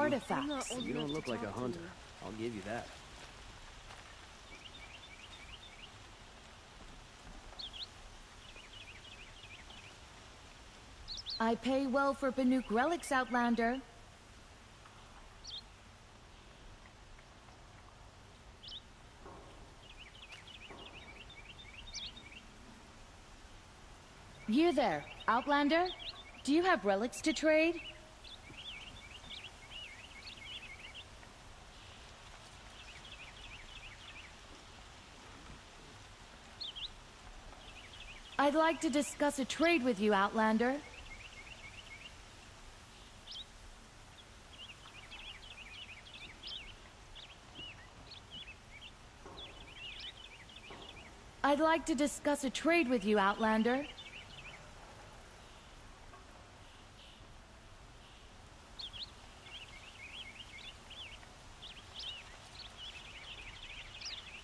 artifacts. You don't look like a hunter. I'll give you that. I pay well for Banuk relics, Outlander. You there, Outlander? Do you have relics to trade? I'd like to discuss a trade with you, Outlander. I'd like to discuss a trade with you, Outlander.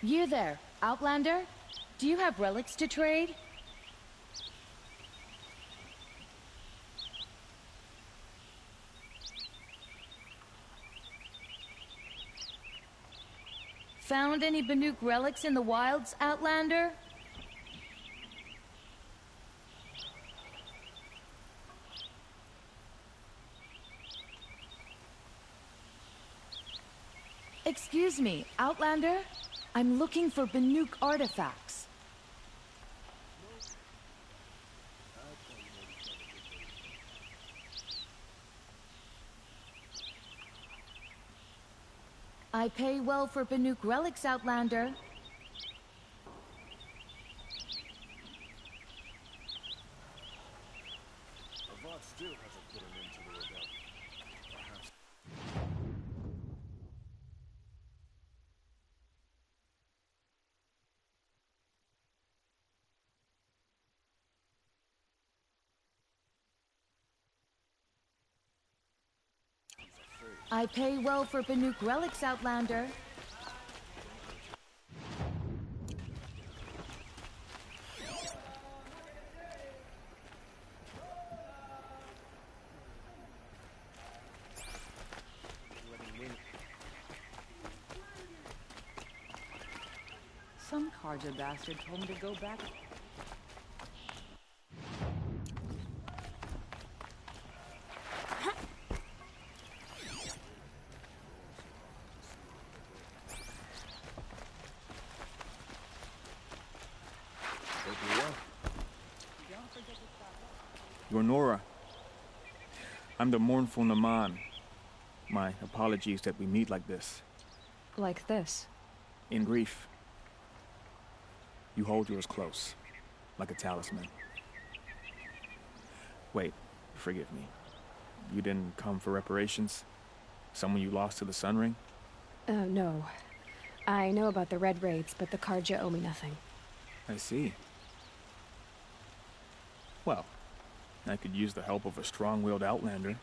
You there, Outlander? Do you have relics to trade? Found any Banuk relics in the wilds, Outlander? Excuse me, Outlander? I'm looking for Banuk artifacts. I pay well for Banuk relics, Outlander. Avad still hasn't put an end to the rebellion. Perhaps. I pay well for Banuk relics, Outlander. Some Karja bastard told me to go back. You're Nora. I'm the mournful Naman. My apologies that we meet like this. Like this? In grief. You hold yours close, like a talisman. Wait, forgive me. You didn't come for reparations? Someone you lost to the Sun Ring? No. I know about the Red Raids, but the Karja owe me nothing. I see. Well, I could use the help of a strong-willed outlander.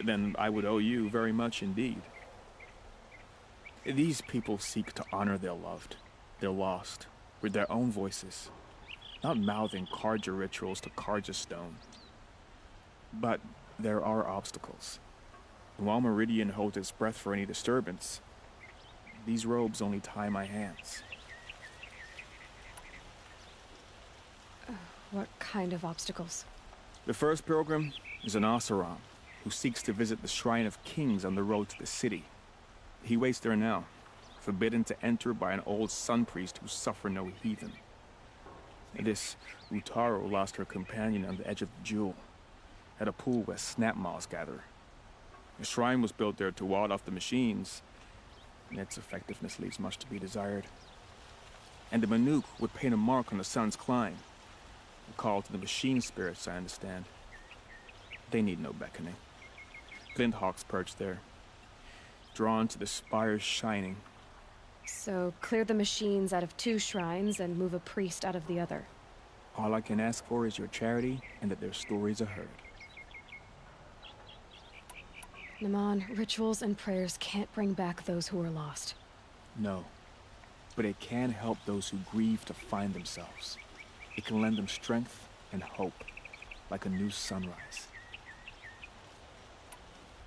Then I would owe you very much indeed. These people seek to honor their loved, their lost, with their own voices, not mouthing Karja rituals to Karja stone. But there are obstacles. While Meridian holds its breath for any disturbance, these robes only tie my hands. What kind of obstacles? The first pilgrim is an Oseram who seeks to visit the Shrine of Kings on the road to the city. He waits there now, forbidden to enter by an old sun priest who suffer no heathen. This Utaro lost her companion on the edge of the Jewel, at a pool where snap moths gather. The shrine was built there to ward off the machines, and its effectiveness leaves much to be desired. And the Banuk would paint a mark on the sun's climb, a call to the machine spirits, I understand. They need no beckoning. Glint hawks perch there, drawn to the spire's shining. So, clear the machines out of 2 shrines and move a priest out of the other. All I can ask for is your charity and that their stories are heard. Naman, rituals and prayers can't bring back those who are lost. No, but it can help those who grieve to find themselves. It can lend them strength and hope, like a new sunrise.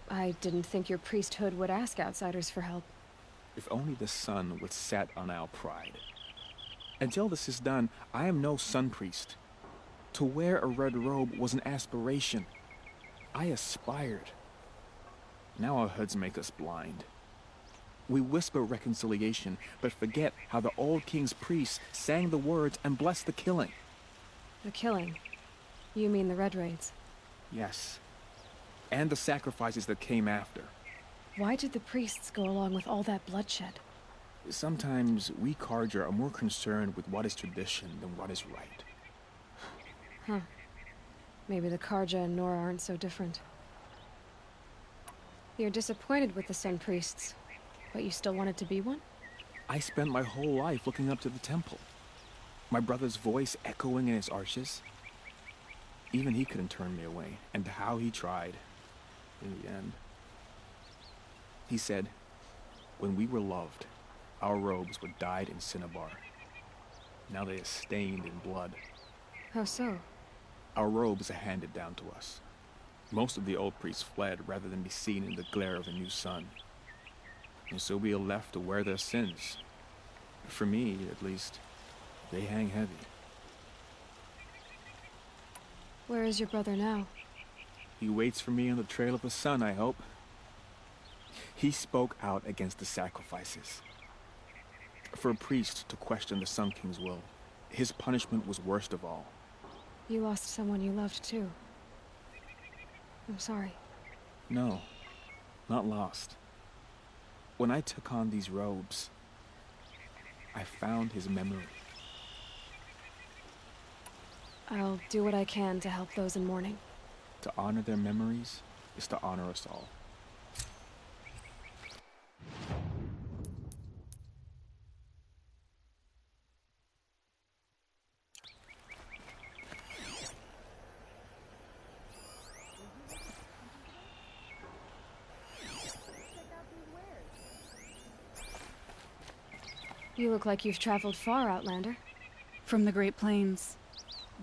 I didn't think your priesthood would ask outsiders for help. If only the sun would set on our pride. Until this is done, I am no sun priest. To wear a red robe was an aspiration. I aspired. Now our hoods make us blind. We whisper reconciliation, but forget how the old king's priests sang the words and blessed the killing. The killing? You mean the Red Raids? Yes. And the sacrifices that came after. Why did the priests go along with all that bloodshed? Sometimes we Carja are more concerned with what is tradition than what is right. Huh. Maybe the Carja and Nora aren't so different. You're disappointed with the Sun Priests, but you still wanted to be one? I spent my whole life looking up to the temple. My brother's voice echoing in its arches. Even he couldn't turn me away, and how he tried. In the end. He said, when we were loved, our robes were dyed in cinnabar. Now they are stained in blood. How so? Our robes are handed down to us. Most of the old priests fled rather than be seen in the glare of a new sun. And so we are left to wear their sins. For me, at least, they hang heavy. Where is your brother now? He waits for me on the trail of the sun, I hope. He spoke out against the sacrifices. For a priest to question the Sun King's will, his punishment was worst of all. You lost someone you loved, too. I'm sorry. No, not lost. When I took on these robes, I found his memory. I'll do what I can to help those in mourning. To honor their memories is to honor us all. You look like you've traveled far, Outlander. From the Great Plains.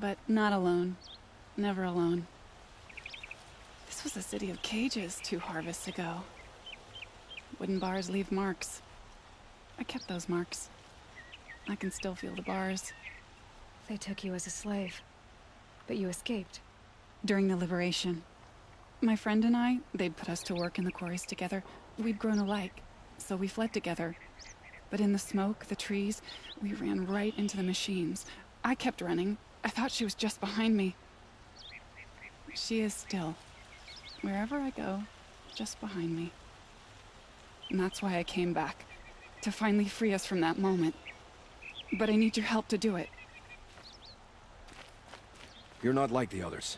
But not alone. Never alone. This was a city of cages 2 harvests ago. Wooden bars leave marks. I kept those marks. I can still feel the bars. They took you as a slave, but you escaped. During the liberation. My friend and I, they'd put us to work in the quarries together. We'd grown alike, so we fled together. But in the smoke, the trees, we ran right into the machines. I kept running. I thought she was just behind me. She is still. Wherever I go, just behind me. And that's why I came back. To finally free us from that moment. But I need your help to do it. You're not like the others.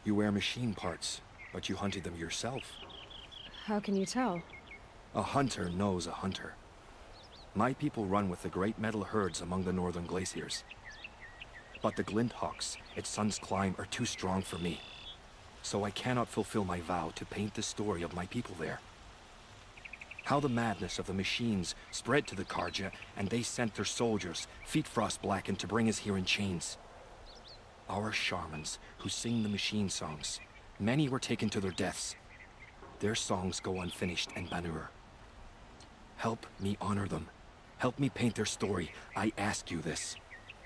You wear machine parts, but you hunted them yourself. How can you tell? A hunter knows a hunter. My people run with the great metal herds among the northern glaciers. But the Glinthawks at Sun's Climb are too strong for me. So I cannot fulfill my vow to paint the story of my people there. How the madness of the machines spread to the Carja, and they sent their soldiers, feet frost-blackened, to bring us here in chains. Our shamans, who sing the machine songs, many were taken to their deaths. Their songs go unfinished in Banur. Help me honor them. Help me paint their story. I ask you this.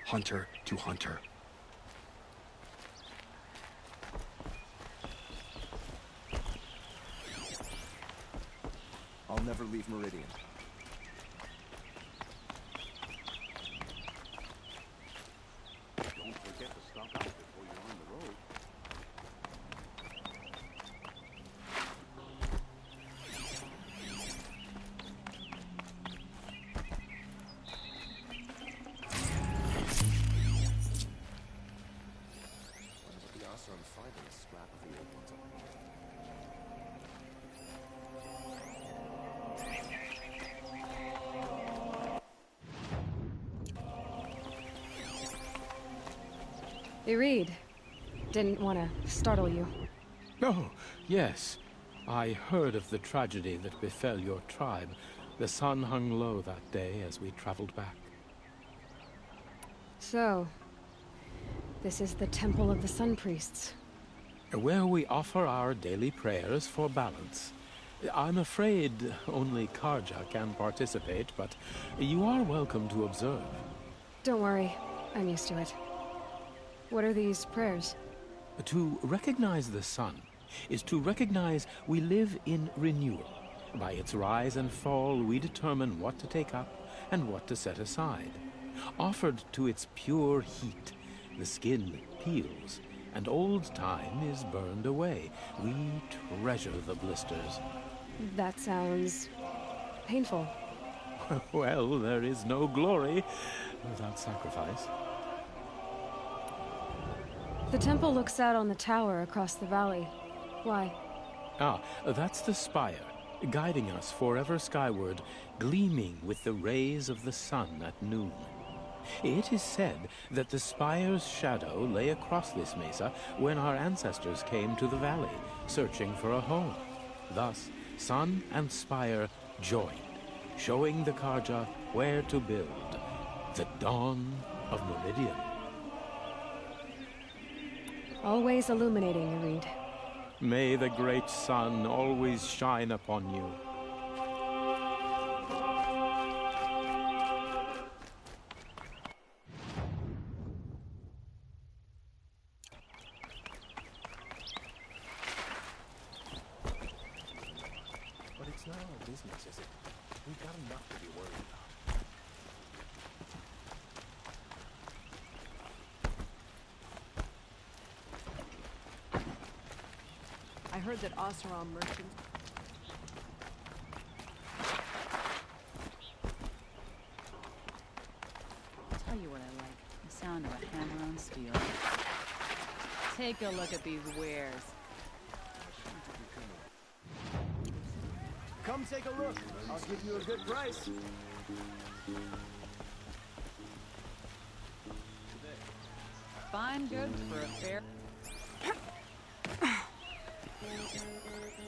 Hunter to hunter. I'll never leave Meridian. Don't forget to stop out before you're on the road. I'm finding a scrap of the old ones up here. Irid. Didn't want to startle you. Oh, yes. I heard of the tragedy that befell your tribe. The sun hung low that day as we traveled back. So, this is the Temple of the Sun Priests. Where we offer our daily prayers for balance. I'm afraid only Karja can participate, but you are welcome to observe. Don't worry, I'm used to it. What are these prayers? To recognize the sun is to recognize we live in renewal. By its rise and fall, we determine what to take up and what to set aside. Offered to its pure heat, the skin peels, and old time is burned away. We treasure the blisters. That sounds painful. Well, there is no glory without sacrifice. The temple looks out on the tower across the valley. Why? That's the spire, guiding us forever skyward, gleaming with the rays of the sun at noon. It is said that the spire's shadow lay across this mesa when our ancestors came to the valley, searching for a home. Thus, sun and spire joined, showing the Karja where to build. The dawn of Meridian. Always illuminating, you read. May the great sun always shine upon you. But it's not our business, is it? We've got enough to be worried about. I heard that Oseram merchants... I'll tell you what I like. The sound of a hammer on steel. Take a look at these wares. Come take a look. I'll give you a good price. Fine goods for a fair...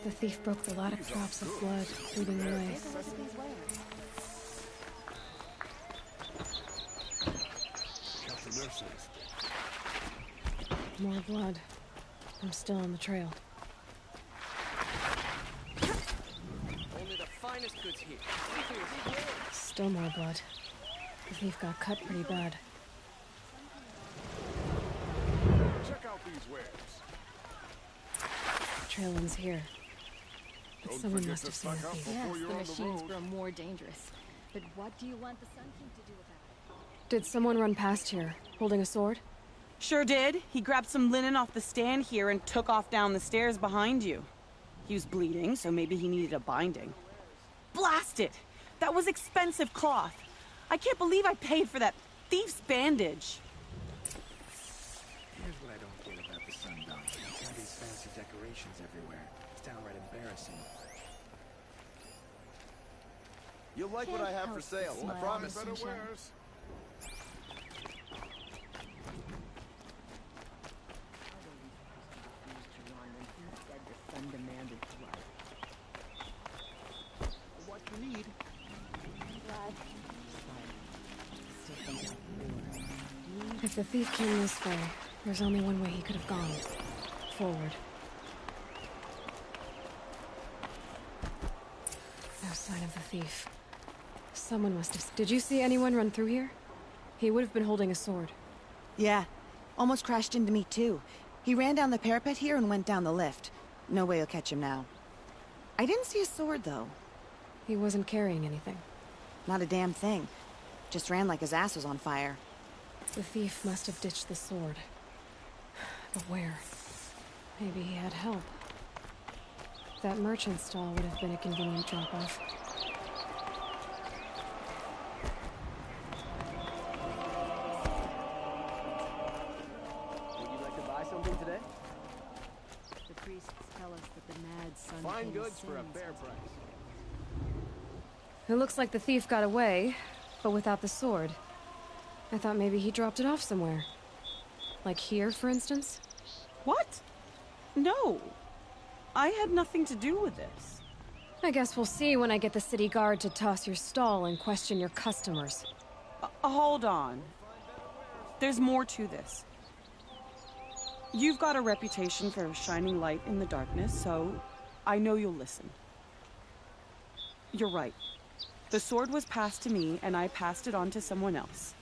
The thief broke the lot of drops of blood, leading the way. More blood. I'm still on the trail. Only the finest goods here. Still more blood. The thief got cut pretty bad. Check out these wares. The trail ends here. But someone must have seen the thief. Yes, the machines grow more dangerous. But what do you want the Sun King to do about it? Did someone run past here, holding a sword? Sure did. He grabbed some linen off the stand here and took off down the stairs behind you. He was bleeding, so maybe he needed a binding. Blast it! That was expensive cloth. I can't believe I paid for that thief's bandage. Here's what I don't get about the Sundown. All these fancy decorations everywhere. It's downright embarrassing. You'll like what I have for sale, I promise. Better wares. What you need? If the thief came this way, there's only one way he could have gone. Forward. No sign of the thief. Someone must have... Did you see anyone run through here? He would have been holding a sword. Yeah. Almost crashed into me, too. He ran down the parapet here and went down the lift. No way you'll catch him now. I didn't see a sword, though. He wasn't carrying anything. Not a damn thing. Just ran like his ass was on fire. The thief must have ditched the sword. But where? Maybe he had help. That merchant stall would have been a convenient drop-off. Would you like to buy something today? The priests tell us that the mad Sun Fine King goods for a sins fair us. price. It looks like the thief got away, but without the sword. I thought maybe he dropped it off somewhere. Like here, for instance? What? No. I had nothing to do with this. I guess we'll see when I get the city guard to toss your stall and question your customers. Hold on. There's more to this. You've got a reputation for shining light in the darkness, so I know you'll listen. You're right. The sword was passed to me, and I passed it on to someone else.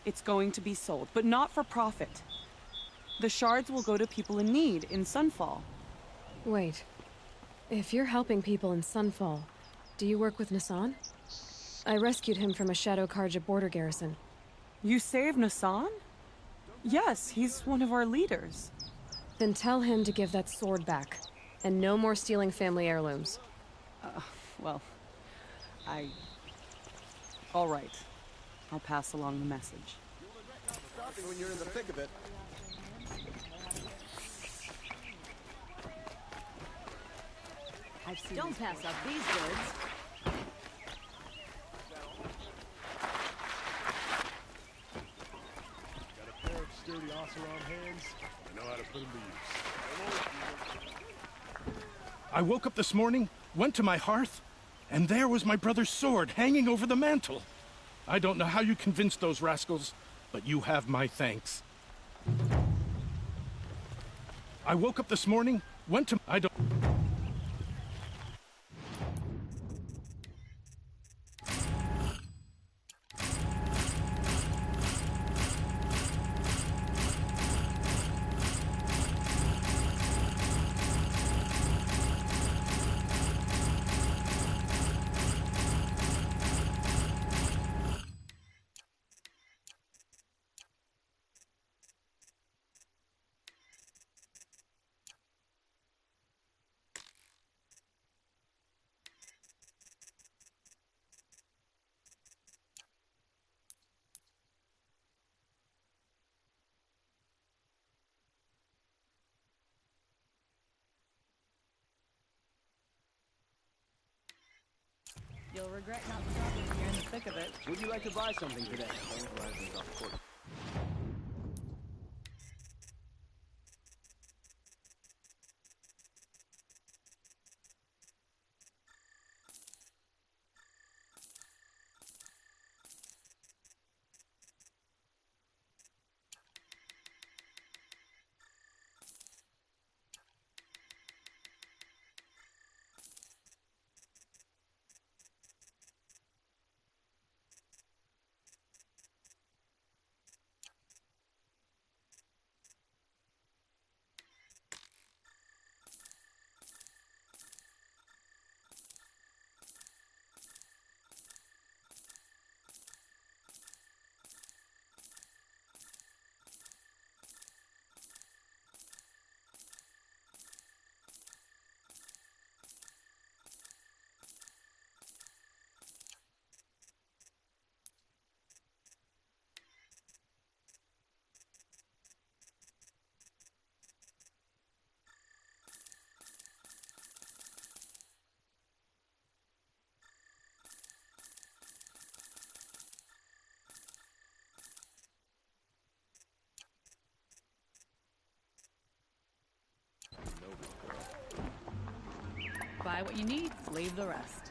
It's going to be sold, but not for profit. The shards will go to people in need in Sunfall. Wait. If you're helping people in Sunfall, do you work with Nassan? I rescued him from a Shadow Karja border garrison. You saved Nassan? Yes, he's one of our leaders. Then tell him to give that sword back. And no more stealing family heirlooms. Well, all right. I'll pass along the message. When you're in the thick of it. Don't pass up these goods. Got a pair of sturdy Oseram hands. I know how to put them to use. I woke up this morning, went to my hearth, and there was my brother's sword hanging over the mantel. I don't know how you convinced those rascals, but you have my thanks. I woke up this morning, went to... I don't... You'll regret not stopping if you're in the thick of it. Would you like to buy something today? Buy what you need, leave the rest.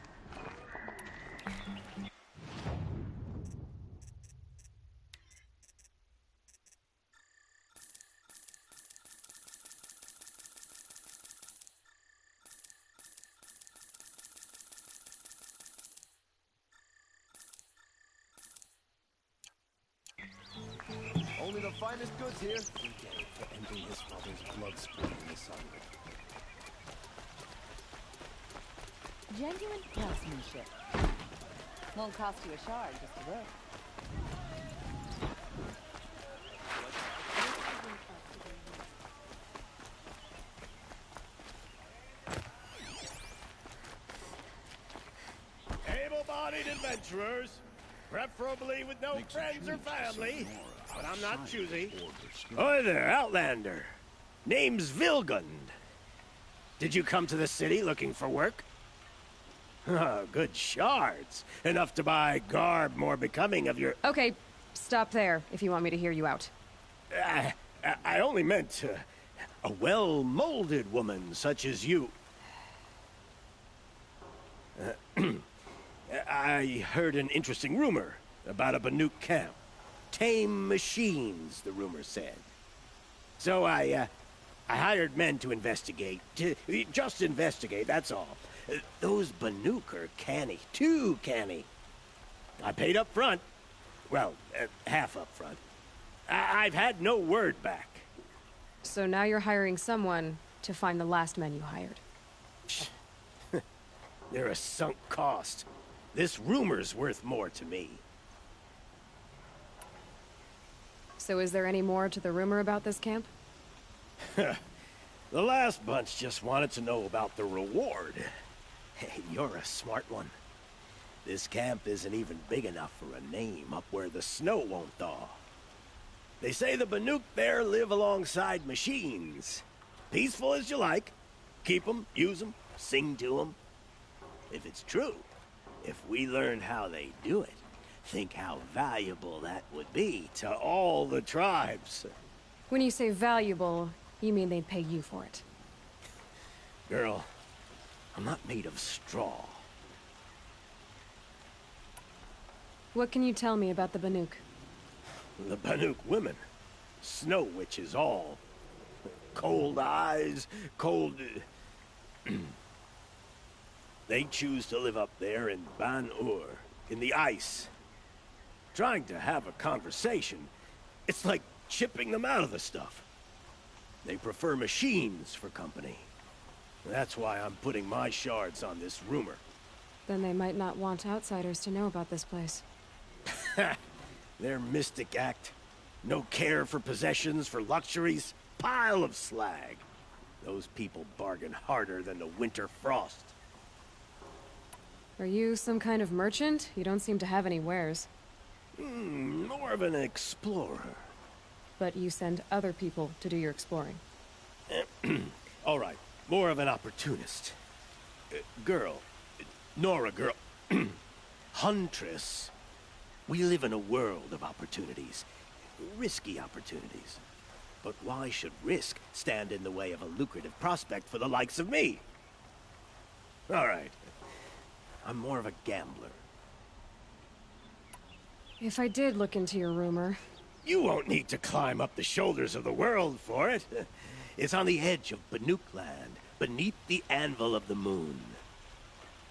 Only the finest goods here. We get it for ending his father's blood sport in the sun. Genuine craftsmanship. Won't cost you a shard just to look. Able-bodied adventurers, preferably with no friends or family, but I'm not choosy. Hi there, Outlander. Name's Vilgund. Did you come to the city looking for work? Oh, good shards. Enough to buy garb more becoming of your... Okay, stop there if you want me to hear you out. I only meant a well-molded woman such as you. I heard an interesting rumor about a Banuk camp. Tame machines, the rumor said. So I hired men to investigate. Just investigate, that's all. Those Banuk are canny. Too canny. I paid up front. Well, half up front. I've had no word back. So now you're hiring someone to find the last men you hired. They're a sunk cost. This rumor's worth more to me. So is there any more to the rumor about this camp? The last bunch just wanted to know about the reward. Hey, you're a smart one. This camp isn't even big enough for a name up where the snow won't thaw. They say the Banuk there live alongside machines. Peaceful as you like. Keep them, use them, sing to them. If it's true, if we learn how they do it, think how valuable that would be to all the tribes. When you say valuable, you mean they'd pay you for it. Girl, I'm not made of straw. What can you tell me about the Banuk? The Banuk women. Snow witches all. Cold eyes, cold... They choose to live up there in Ban-Ur, in the ice. Trying to have a conversation, it's like chipping them out of the stuff. They prefer machines for company. That's why I'm putting my shards on this rumor. Then they might not want outsiders to know about this place. Their mystic act. No care for possessions, for luxuries. Pile of slag. Those people bargain harder than the winter frost. Are you some kind of merchant? You don't seem to have any wares. More of an explorer. But you send other people to do your exploring. All right, more of an opportunist. Girl. Nora girl. Huntress. We live in a world of opportunities. Risky opportunities. But why should risk stand in the way of a lucrative prospect for the likes of me? All right. I'm more of a gambler. If I did look into your rumor... You won't need to climb up the shoulders of the world for it. It's on the edge of Banuk land, beneath the anvil of the moon.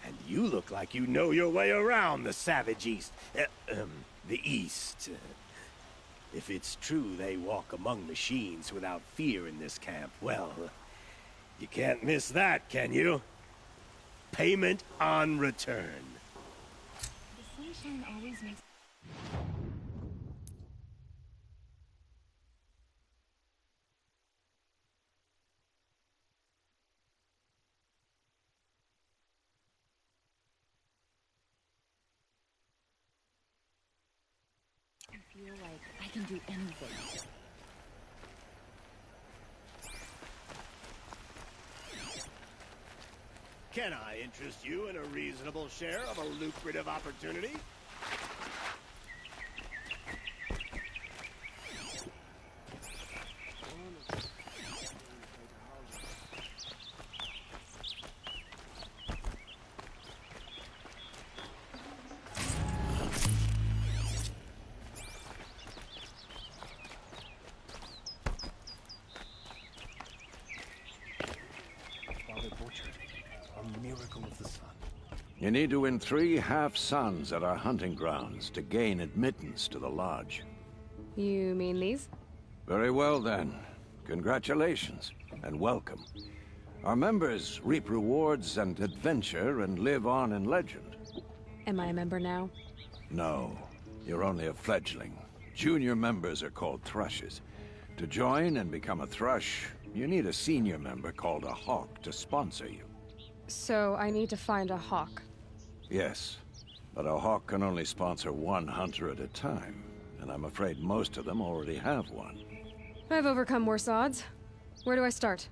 And you look like you know your way around the savage east. The east. If it's true they walk among machines without fear in this camp, well, you can't miss that, can you? Payment on return. The sunshine always makes... I feel like I can do anything. Can I interest you in a reasonable share of a lucrative opportunity? You need to win 3 half-suns at our hunting grounds to gain admittance to the lodge. You mean these? Very well, then. Congratulations, and welcome. Our members reap rewards and adventure and live on in legend. Am I a member now? No, you're only a fledgling. Junior members are called thrushes. To join and become a thrush, you need a senior member called a hawk to sponsor you. So I need to find a hawk. Yes, but a hawk can only sponsor 1 hunter at a time, and I'm afraid most of them already have one. I've overcome worse odds. Where do I start?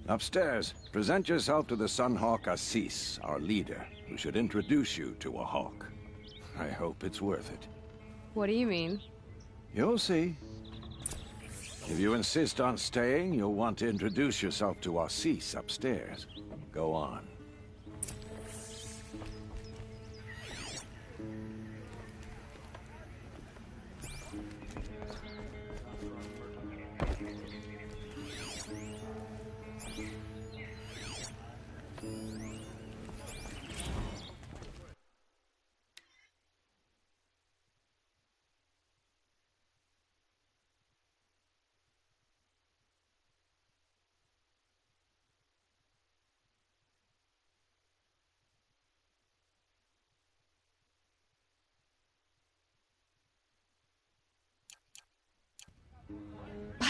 Upstairs, present yourself to the Sunhawk Assis, our leader, who should introduce you to a hawk. I hope it's worth it. What do you mean? You'll see. If you insist on staying, you'll want to introduce yourself to Assis upstairs. Go on.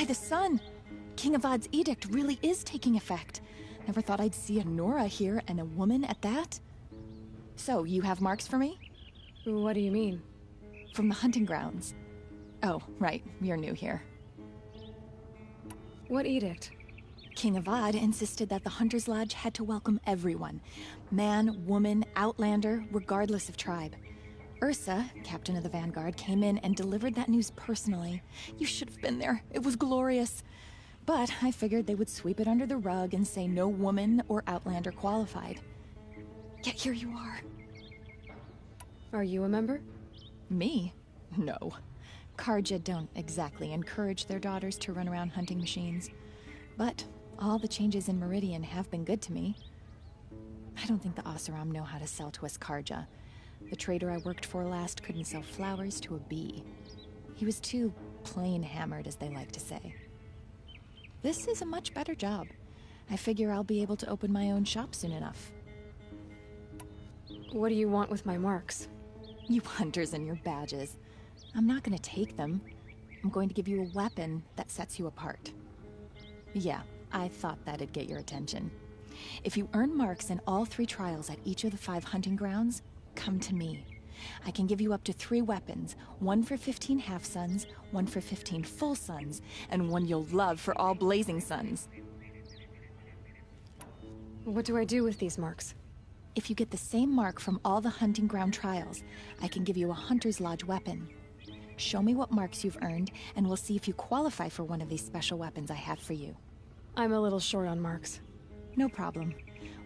By the sun! King Avad's edict really is taking effect. Never thought I'd see a Nora here, and a woman at that. So, you have marks for me? What do you mean? From the hunting grounds. Oh, right, you're new here. What edict? King Avad insisted that the Hunter's Lodge had to welcome everyone. Man, woman, outlander, regardless of tribe. Ursa, captain of the Vanguard, came in and delivered that news personally. You should have been there. It was glorious. But I figured they would sweep it under the rug and say no woman or outlander qualified. Yet here you are. Are you a member? Me? No. Karja don't exactly encourage their daughters to run around hunting machines. But all the changes in Meridian have been good to me. I don't think the Oseram know how to sell to us Karja. The trader I worked for last couldn't sell flowers to a bee. He was too plain hammered, as they like to say. This is a much better job. I figure I'll be able to open my own shop soon enough. What do you want with my marks? You hunters and your badges. I'm not going to take them. I'm going to give you a weapon that sets you apart. Yeah, I thought that'd get your attention. If you earn marks in all 3 trials at each of the 5 hunting grounds, come to me. I can give you up to 3 weapons, 1 for 15 half-suns, 1 for 15 full suns, and 1 you'll love for all blazing suns. What do I do with these marks? If you get the same mark from all the hunting ground trials, I can give you a Hunter's Lodge weapon. Show me what marks you've earned, and we'll see if you qualify for one of these special weapons I have for you. I'm a little short on marks. No problem.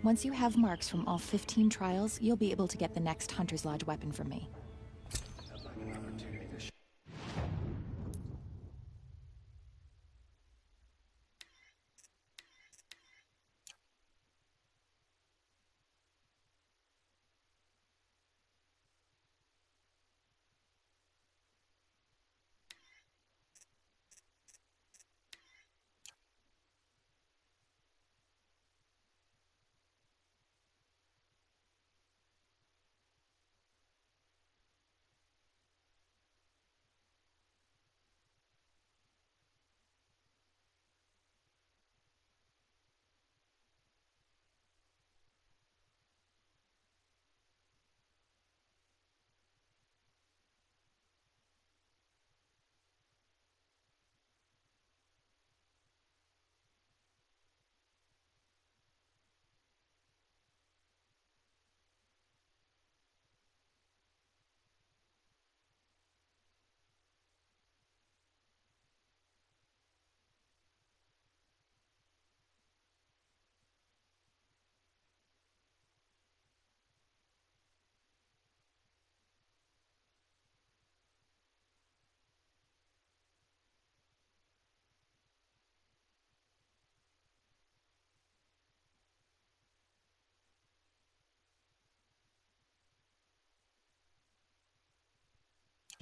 Once you have marks from all 15 trials, you'll be able to get the next Hunter's Lodge weapon from me.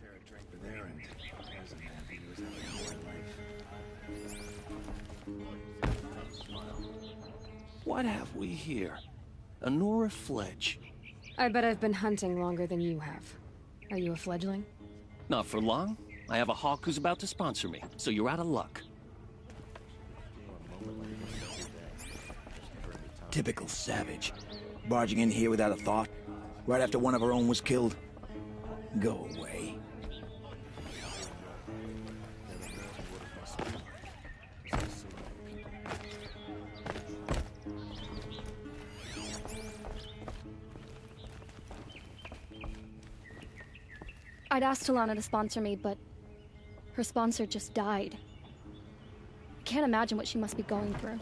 Share a drink with Aaron. There's a man who was having a life. What have we here? A Nora Fledge. I bet I've been hunting longer than you have. Are you a fledgling? Not for long. I have a hawk who's about to sponsor me, so you're out of luck. Typical savage. Barging in here without a thought, right after one of our own was killed. Go away. I'd asked Talana to sponsor me, but her sponsor just died. I can't imagine what she must be going through.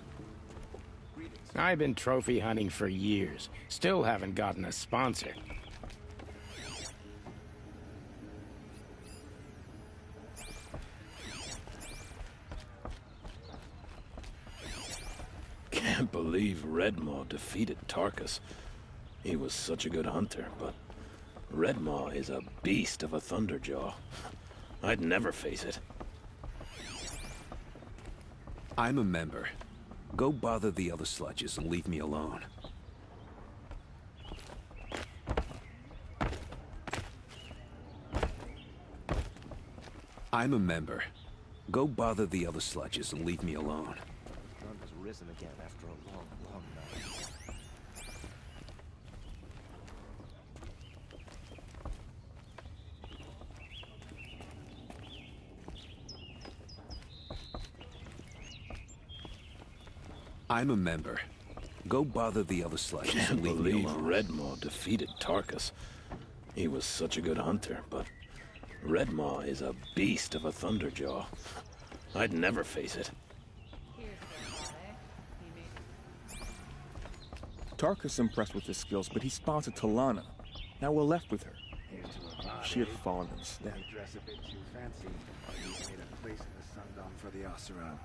I've been trophy hunting for years. Still haven't gotten a sponsor. Can't believe Redmaw defeated Tarkus. He was such a good hunter, but Redmaw is a beast of a Thunderjaw. I'd never face it. I'm a member. Go bother the other sludges and leave me alone. I'm a member. Go bother the other sludges and leave me alone. The sun has risen again after a long, long night. I'm a member. Go bother the other sludges Can't and leave me believe alone. Redmaw defeated Tarkus. He was such a good hunter, but Redmaw is a beast of a Thunderjaw. I'd never face it. Tarkus impressed with his skills, but he sponsored Talana. Now we're left with her. She had fallen instead. You dress a bit too fancy. You made a place in the Sundom for the Oseram.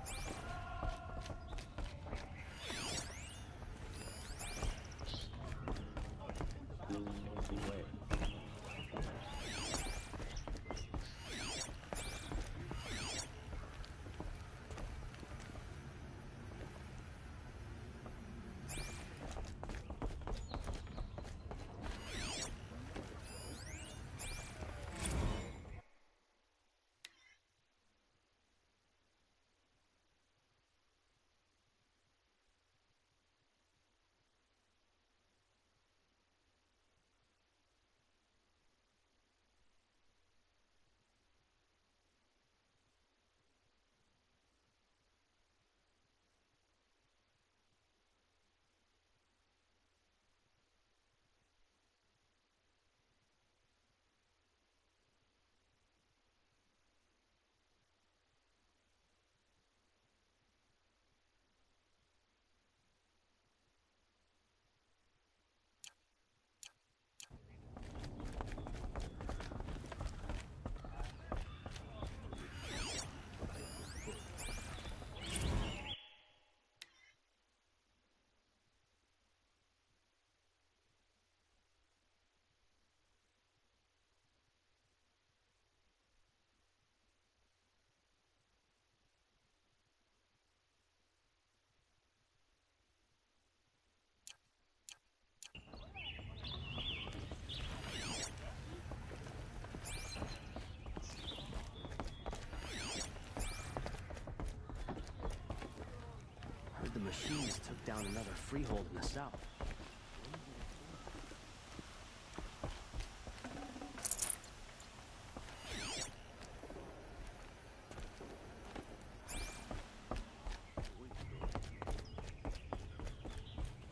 The machines took down another freehold in the south.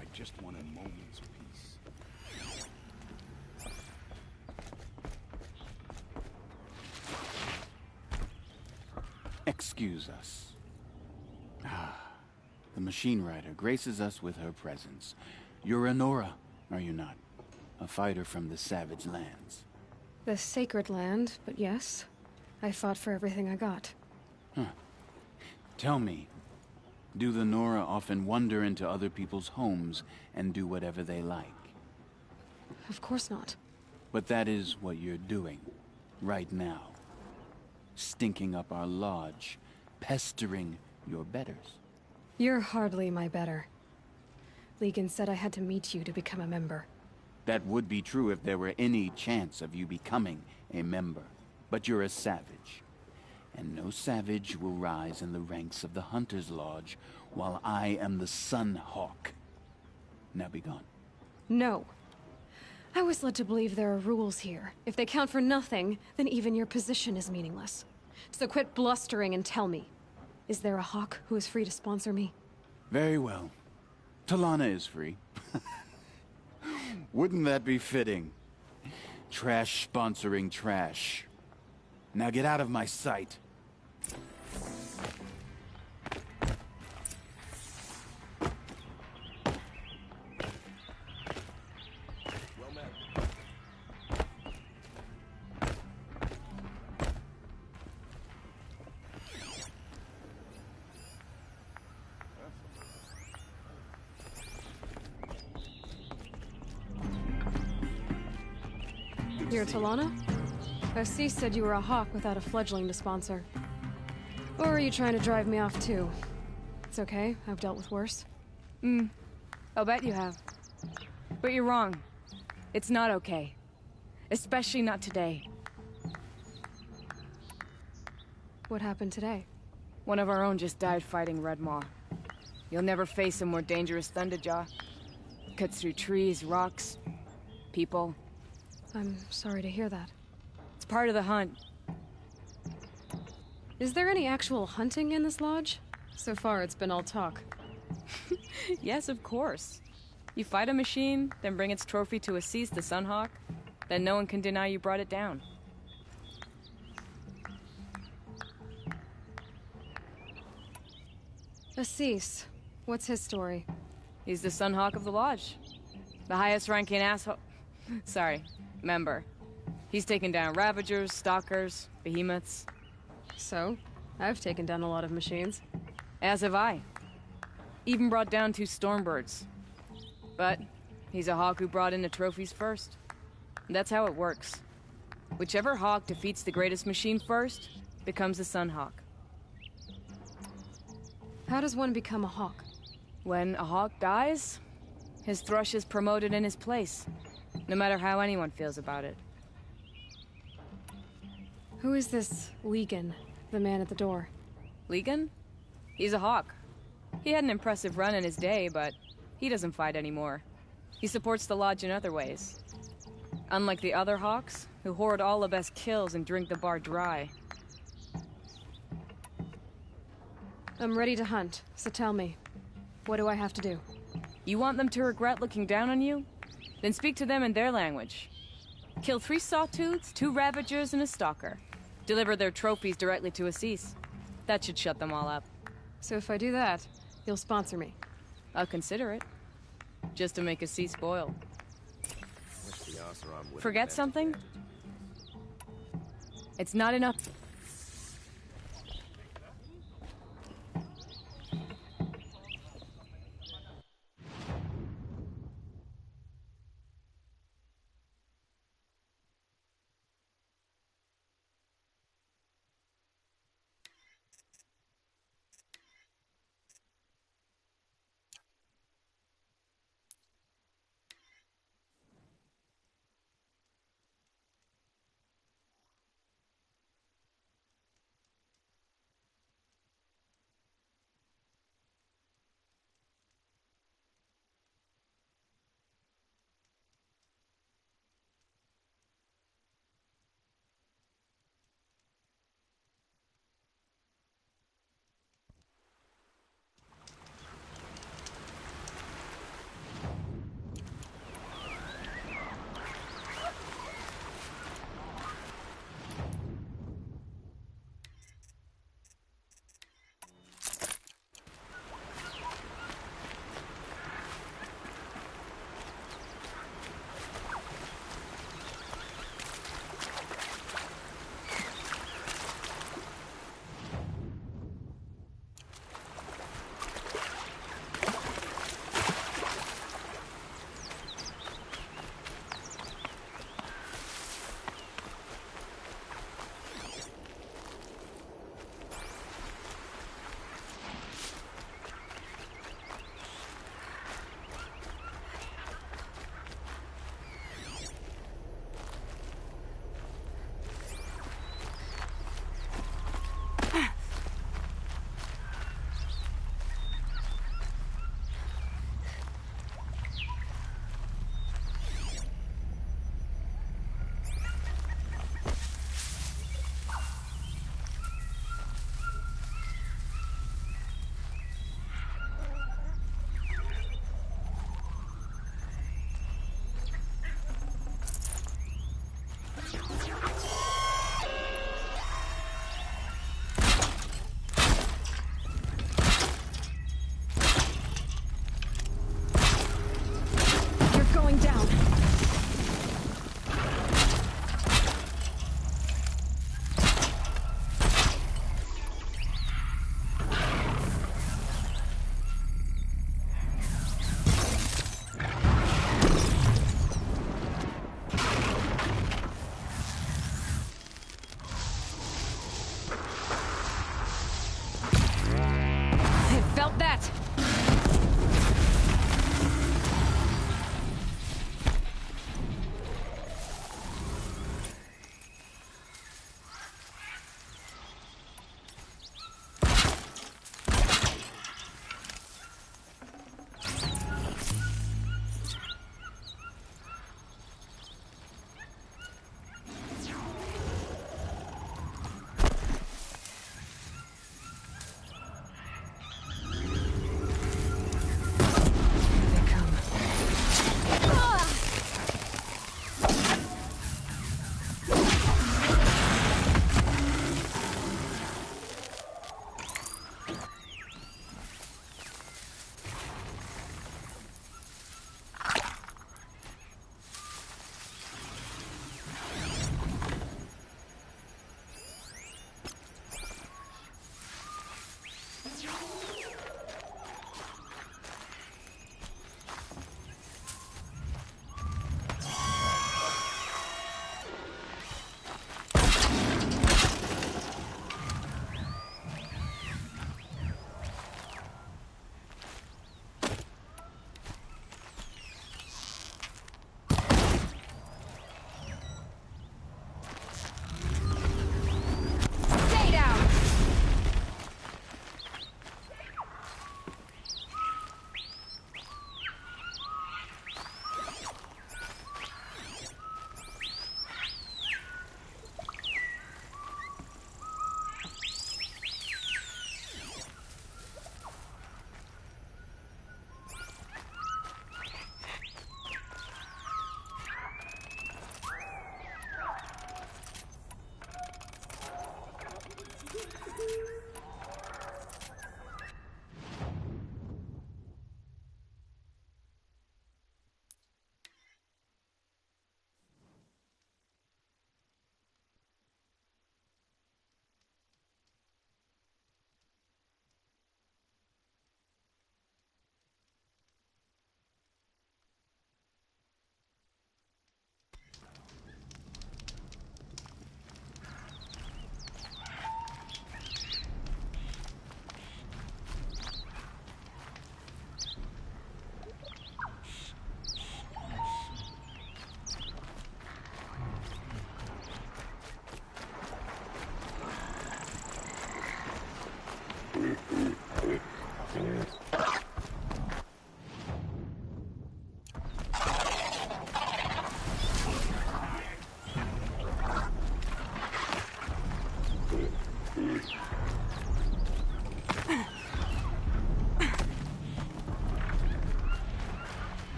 I just want a moment's peace. Excuse us. The machine rider graces us with her presence. You're Nora, are you not? A fighter from the Savage Lands. The sacred land, but yes. I fought for everything I got. Tell me, do the Nora often wander into other people's homes and do whatever they like? Of course not. But that is what you're doing, right now. Stinking up our lodge, pestering your betters. You're hardly my better. Legan said I had to meet you to become a member. That would be true if there were any chance of you becoming a member. But you're a savage. And no savage will rise in the ranks of the Hunter's Lodge while I am the Sun Hawk. Now be gone. No. I was led to believe there are rules here. If they count for nothing, then even your position is meaningless. So quit blustering and tell me. Is there a hawk who is free to sponsor me? Very well. Talana is free. Wouldn't that be fitting? Trash sponsoring trash. Now get out of my sight. You're Talana? Vassis said you were a hawk without a fledgling to sponsor. Or are you trying to drive me off too? It's okay, I've dealt with worse. I'll bet you have. But you're wrong. It's not okay. Especially not today. What happened today? One of our own just died fighting Red Maw. You'll never face a more dangerous Thunderjaw. Cuts through trees, rocks, people. I'm sorry to hear that. It's part of the hunt. Is there any actual hunting in this lodge? So far, it's been all talk. Yes, of course. You fight a machine, then bring its trophy to Assis the Sunhawk, then no one can deny you brought it down. Assis. What's his story? He's the Sunhawk of the Lodge. The highest ranking asshole... Sorry, member. He's taken down Ravagers, Stalkers, Behemoths. So? I've taken down a lot of machines. As have I. Even brought down 2 Stormbirds. But he's a Hawk who brought in the trophies first. That's how it works. Whichever Hawk defeats the greatest machine first becomes a Sunhawk. How does one become a Hawk? When a Hawk dies, his Thrush is promoted in his place, no matter how anyone feels about it. Who is this Legan, the man at the door? Legan? He's a Hawk. He had an impressive run in his day, but he doesn't fight anymore. He supports the Lodge in other ways. Unlike the other Hawks, who hoard all the best kills and drink the bar dry. I'm ready to hunt, so tell me, what do I have to do? You want them to regret looking down on you? Then speak to them in their language. Kill 3 Sawtooths, 2 Ravagers, and a Stalker. Deliver their trophies directly to Assis. That should shut them all up. So if I do that, you'll sponsor me? I'll consider it. Just to make Assis spoiled. Forget something? It's not enough.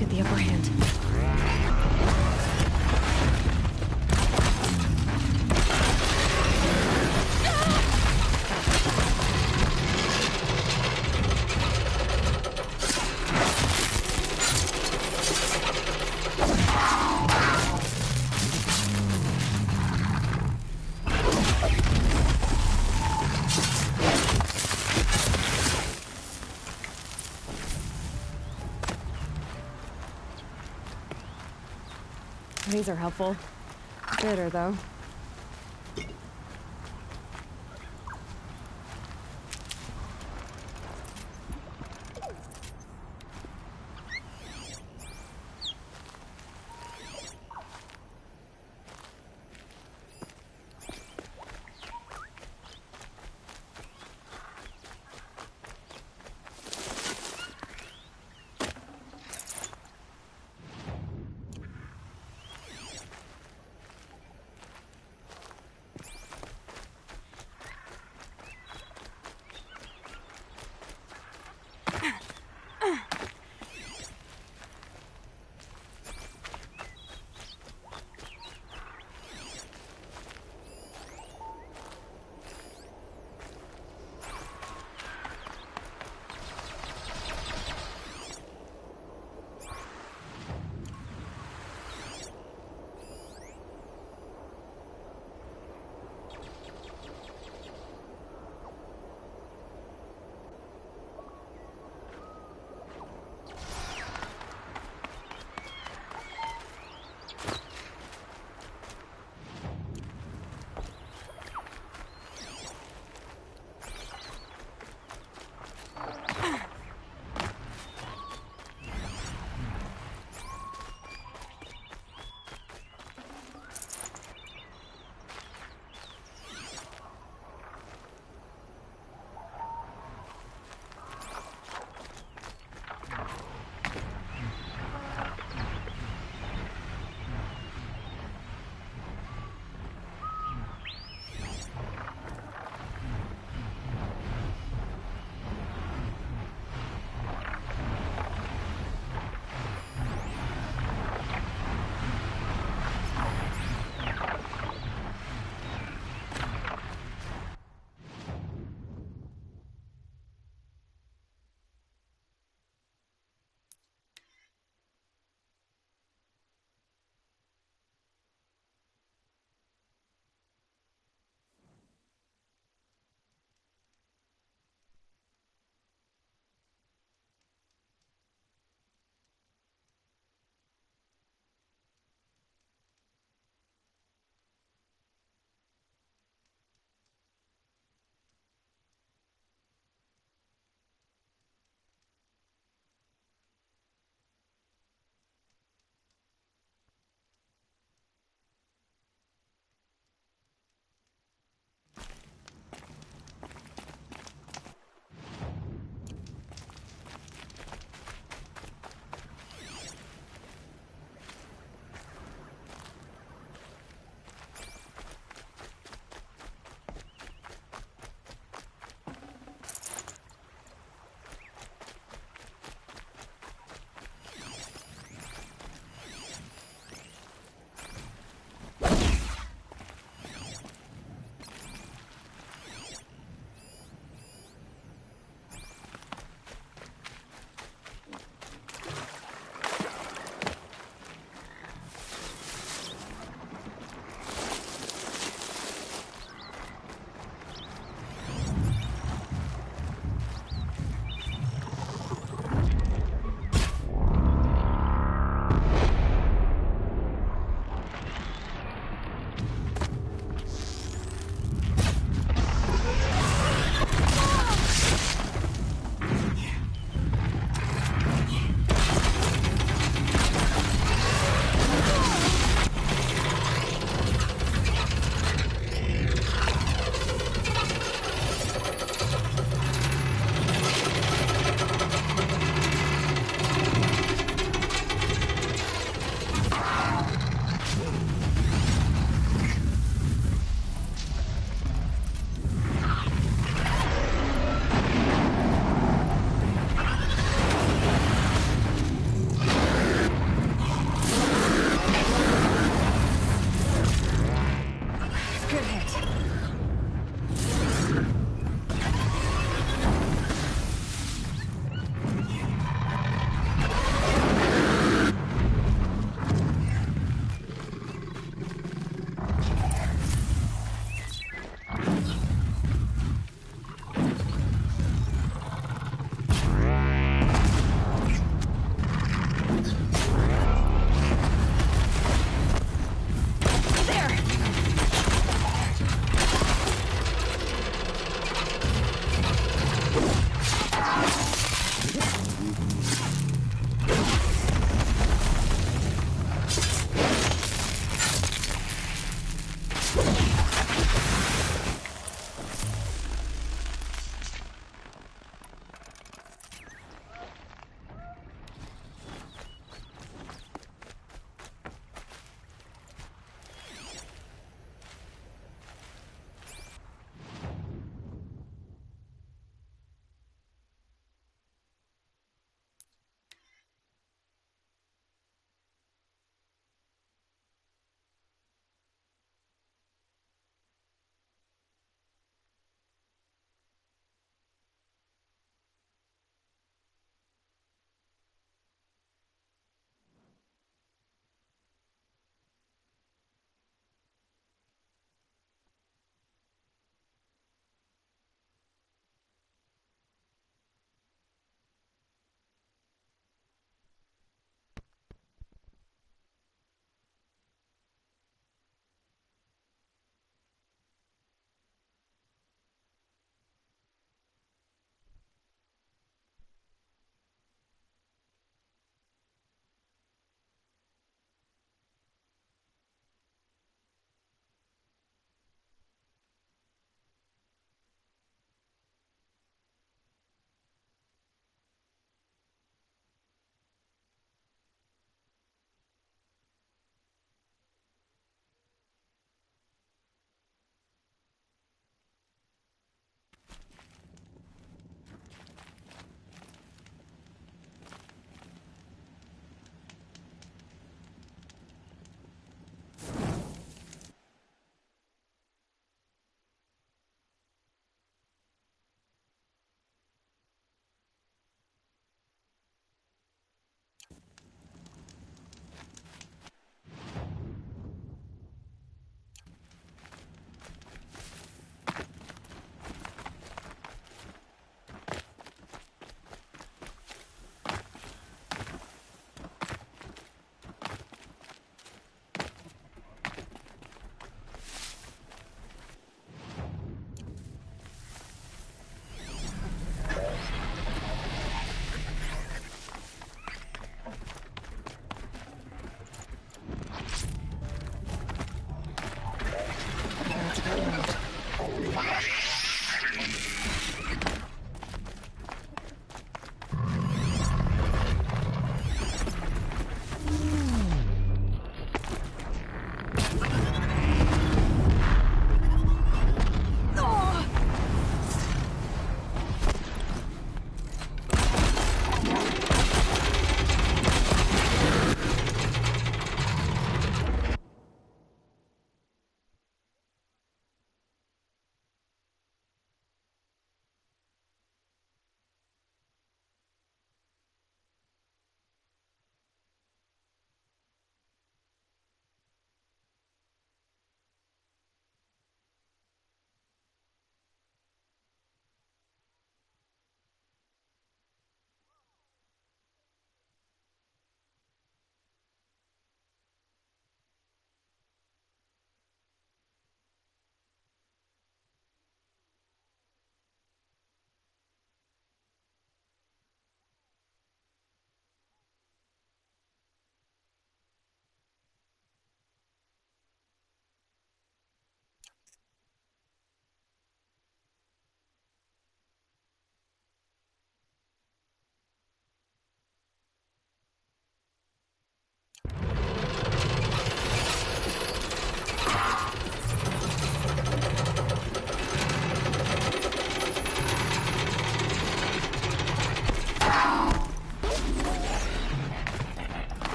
get the upper hand. These are helpful. Bitter, though.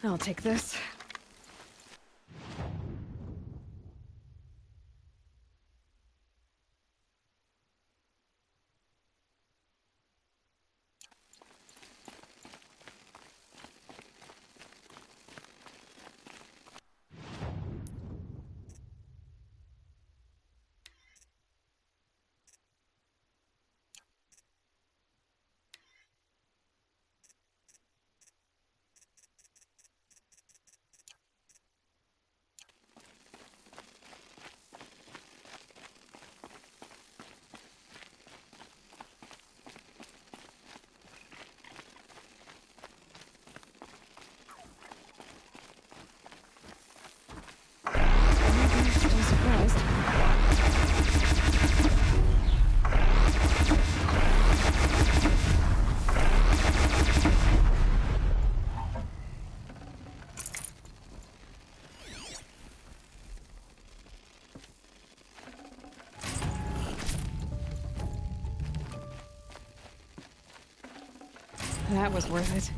I'll take this. That was worth it.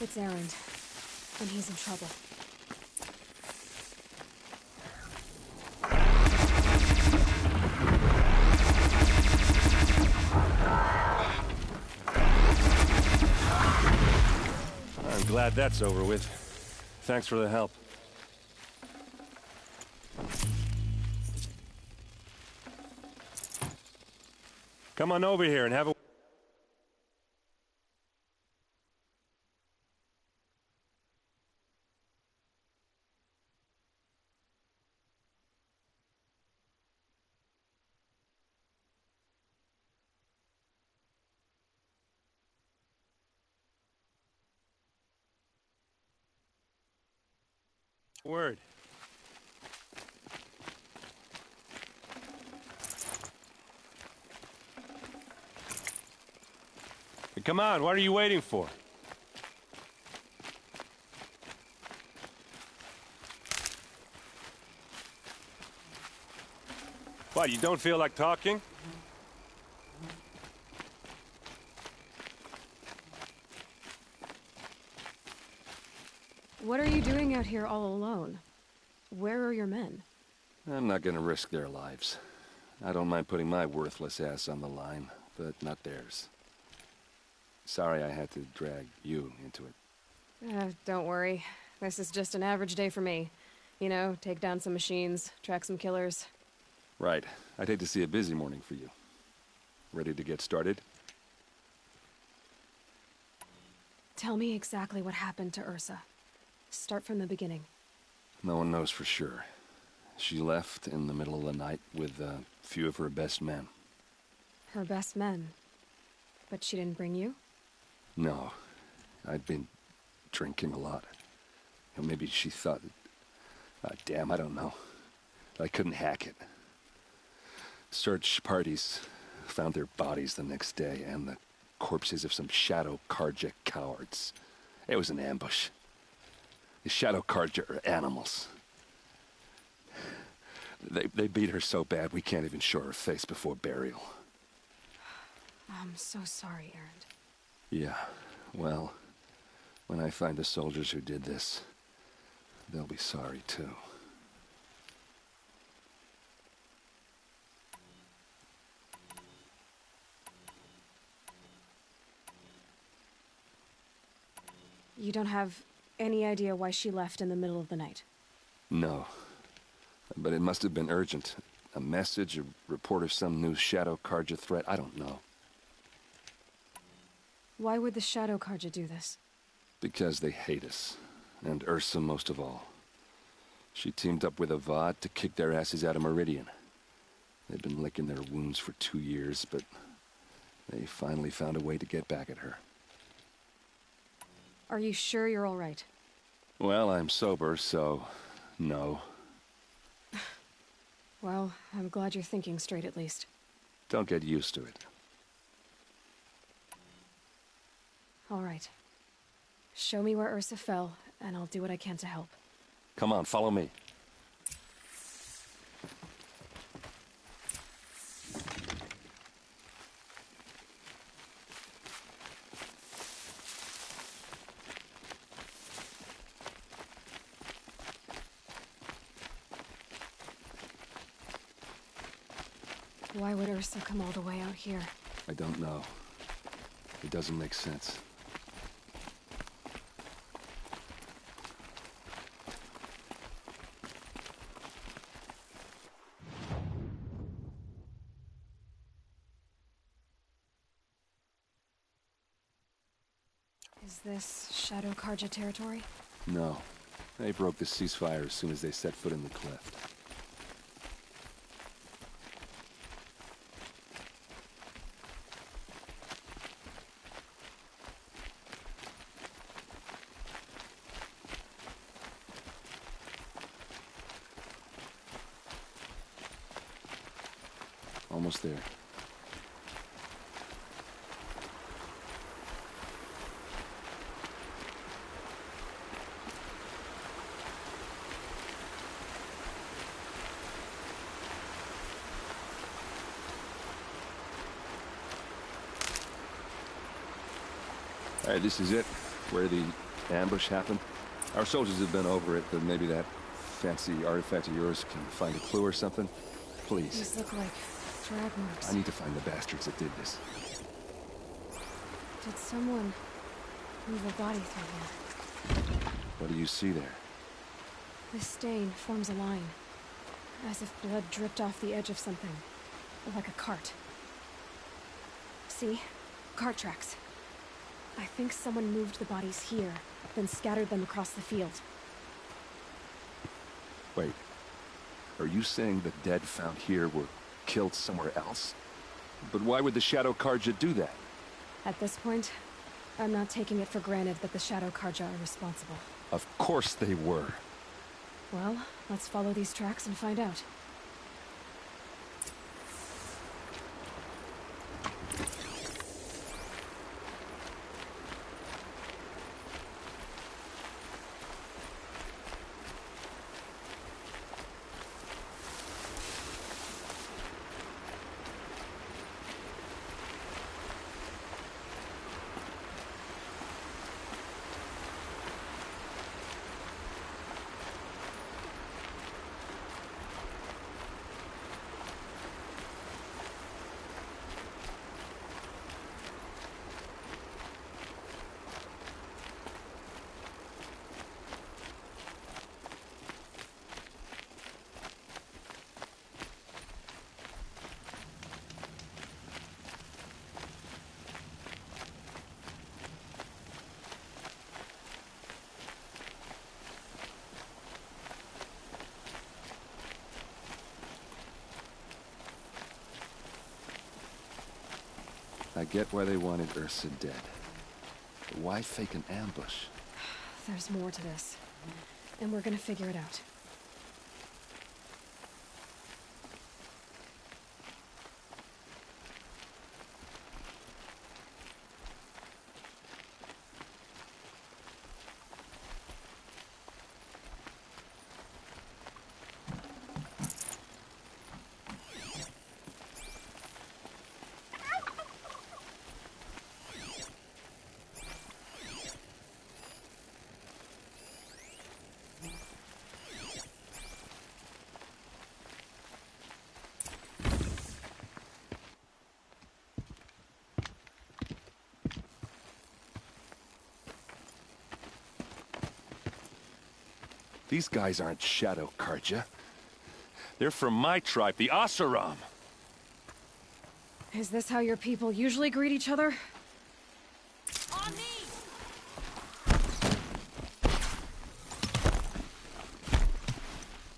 It's Erend, and he's in trouble. I'm glad that's over with. Thanks for the help. Come on over here and have a... Word. Hey, come on, what are you waiting for? What, you don't feel like talking? What are you doing out here all alone? Where are your men? I'm not gonna risk their lives. I don't mind putting my worthless ass on the line, but not theirs. Sorry I had to drag you into it. Don't worry. This is just an average day for me. You know, take down some machines, track some killers. Right. I'd hate to see a busy morning for you. Ready to get started? Tell me exactly what happened to Ursa. Start from the beginning. No one knows for sure. She left in the middle of the night with a few of her best men. Her best men? But she didn't bring you? No. I'd been drinking a lot. Or maybe she thought... damn, I don't know. I couldn't hack it. Search parties found their bodies the next day, and the corpses of some Shadow Karja cowards. It was an ambush. The Shadow Karja are animals. They beat her so bad we can't even show her face before burial. I'm so sorry, Erend. Yeah, well, when I find the soldiers who did this, they'll be sorry too. You don't have any idea why she left in the middle of the night? No. But it must have been urgent. A message, a report of some new Shadow Karja threat, I don't know. Why would the Shadow Karja do this? Because they hate us. And Ursa most of all. She teamed up with Avad to kick their asses out of Meridian. They've been licking their wounds for 2 years, but they finally found a way to get back at her. Are you sure you're all right? Well, I'm sober, so no. Well, I'm glad you're thinking straight at least. Don't get used to it. All right. Show me where Ursa fell, and I'll do what I can to help. Come on, follow me. Why would Ursa come all the way out here? I don't know. It doesn't make sense. Is this Shadow Karja territory? No. They broke the ceasefire as soon as they set foot in the cleft. Almost there. All right, this is it, where the ambush happened. Our soldiers have been over it, but maybe that fancy artifact of yours can find a clue or something. Please. These look like drag marks. I need to find the bastards that did this. Did someone move a body through here? What do you see there? This stain forms a line, as if blood dripped off the edge of something, like a cart. See? Cart tracks. I think someone moved the bodies here, then scattered them across the field. Wait. Are you saying the dead found here were killed somewhere else? But why would the Shadow Karja do that? At this point, I'm not taking it for granted that the Shadow Karja are responsible. Of course they were. Well, let's follow these tracks and find out. I get why they wanted Ursa dead. But why fake an ambush? There's more to this, and we're gonna figure it out. These guys aren't Shadow Karja. They're from my tribe, the Asaram. Is this how your people usually greet each other?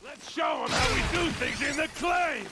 Let's show them how we do things in the claim!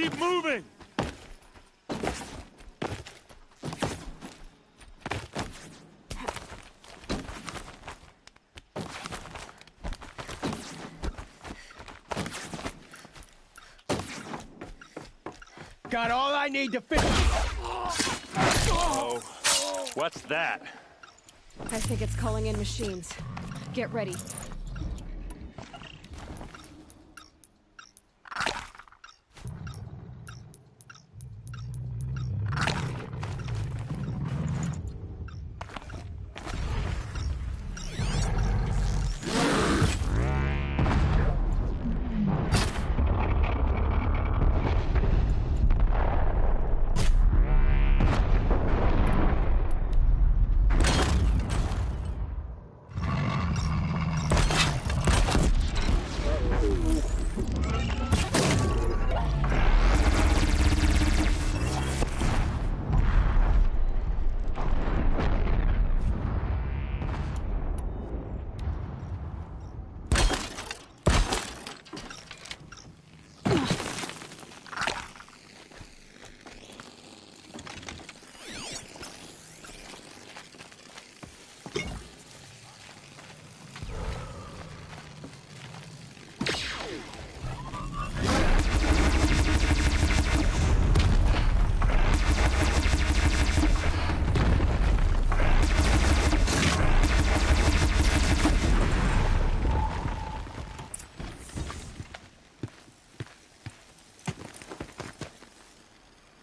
Keep moving! Got all I need to finish. Oh, what's that? I think it's calling in machines. Get ready.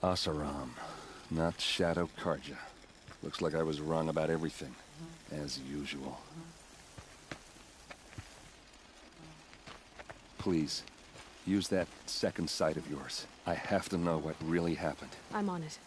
Asaram, not Shadow Karja. Looks like I was wrong about everything, as usual. Please, use that second sight of yours. I have to know what really happened. I'm on it.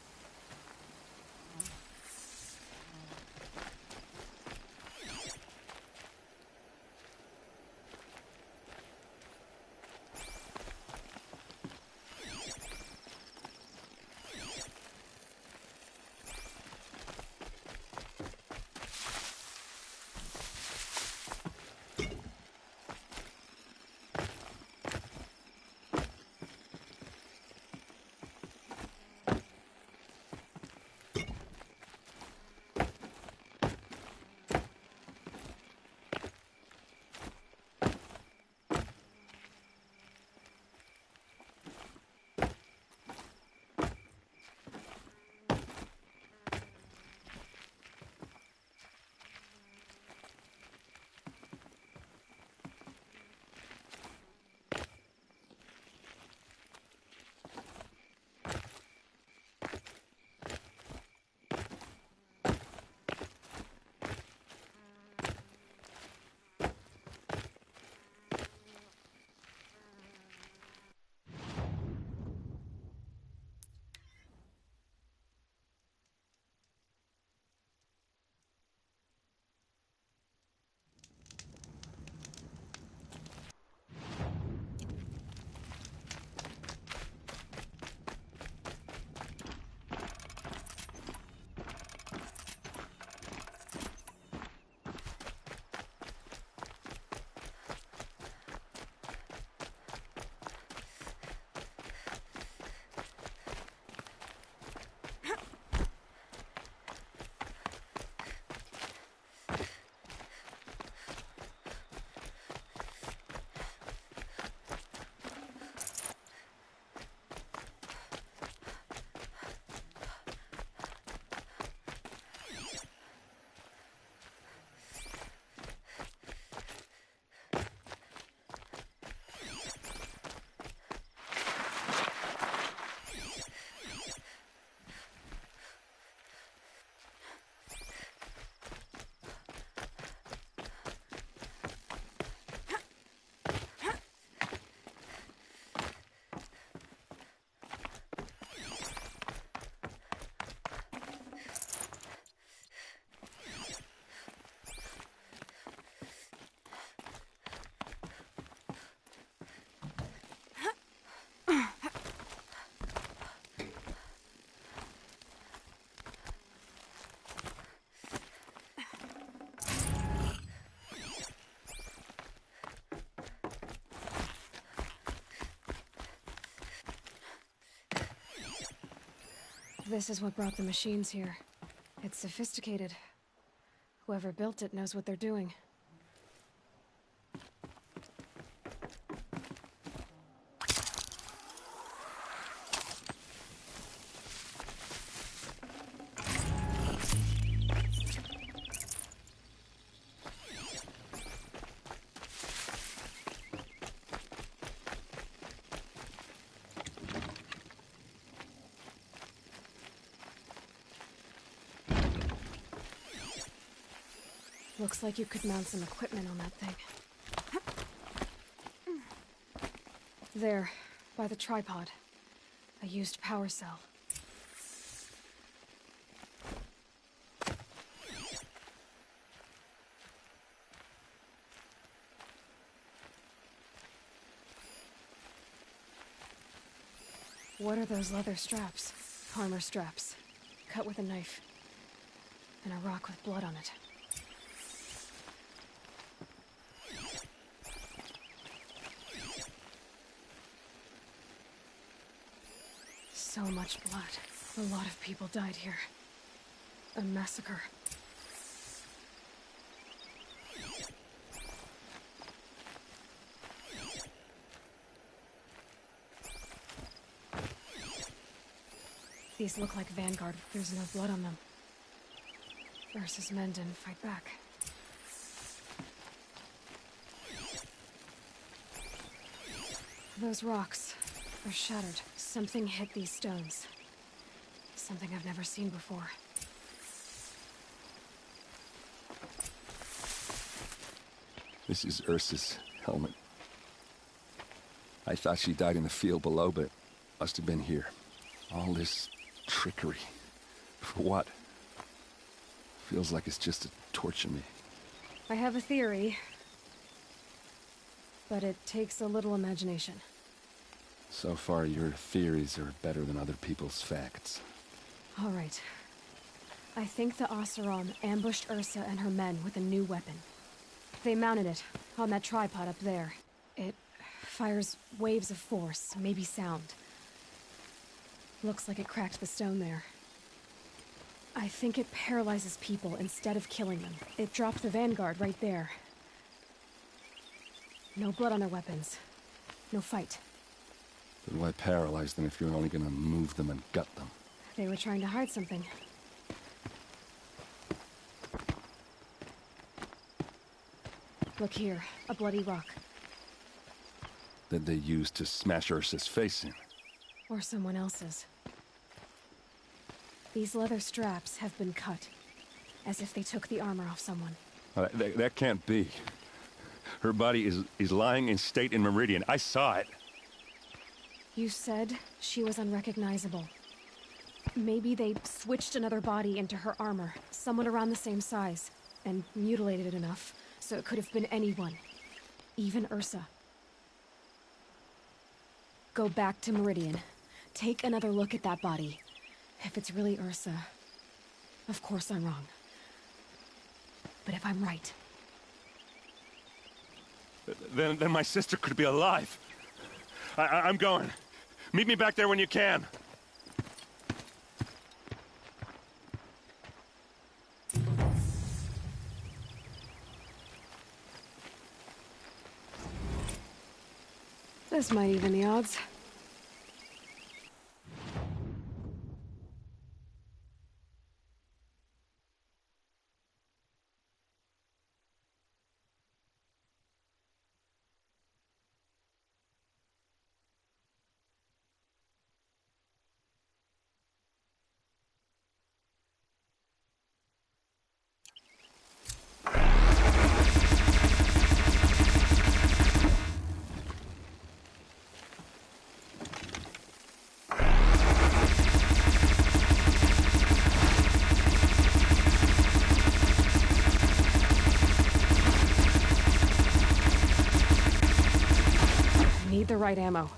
this is what brought the machines here. It's sophisticated. Whoever built it knows what they're doing. Looks like you could mount some equipment on that thing. There, by the tripod. A used power cell. What are those leather straps? Armor straps. Cut with a knife. And a rock with blood on it. So much blood. A lot of people died here. A massacre. These look like Vanguard. There's no blood on them. Ursa's men didn't fight back. Those rocks are shattered. Something hit these stones. Something I've never seen before. This is Ursa's helmet. I thought she died in the field below, but must have been here. All this trickery. For what? Feels like it's just to torture me. I have a theory, but it takes a little imagination. So far, your theories are better than other people's facts. All right. I think the Oseram ambushed Ursa and her men with a new weapon. They mounted it on that tripod up there. It fires waves of force, maybe sound. Looks like it cracked the stone there. I think it paralyzes people instead of killing them. It dropped the Vanguard right there. No blood on their weapons. No fight. But why paralyze them if you're only gonna move them and gut them? They were trying to hide something. Look here, a bloody rock. That they used to smash Ursa's face in. Or someone else's. These leather straps have been cut, as if they took the armor off someone. That can't be. Her body is lying in state in Meridian. I saw it. You said she was unrecognizable. Maybe they switched another body into her armor, someone around the same size, and mutilated it enough, so it could have been anyone. Even Ursa. Go back to Meridian. Take another look at that body. If it's really Ursa, of course I'm wrong. But if I'm right... Then my sister could be alive. I'm going. Meet me back there when you can. This might even the odds. Need the right ammo.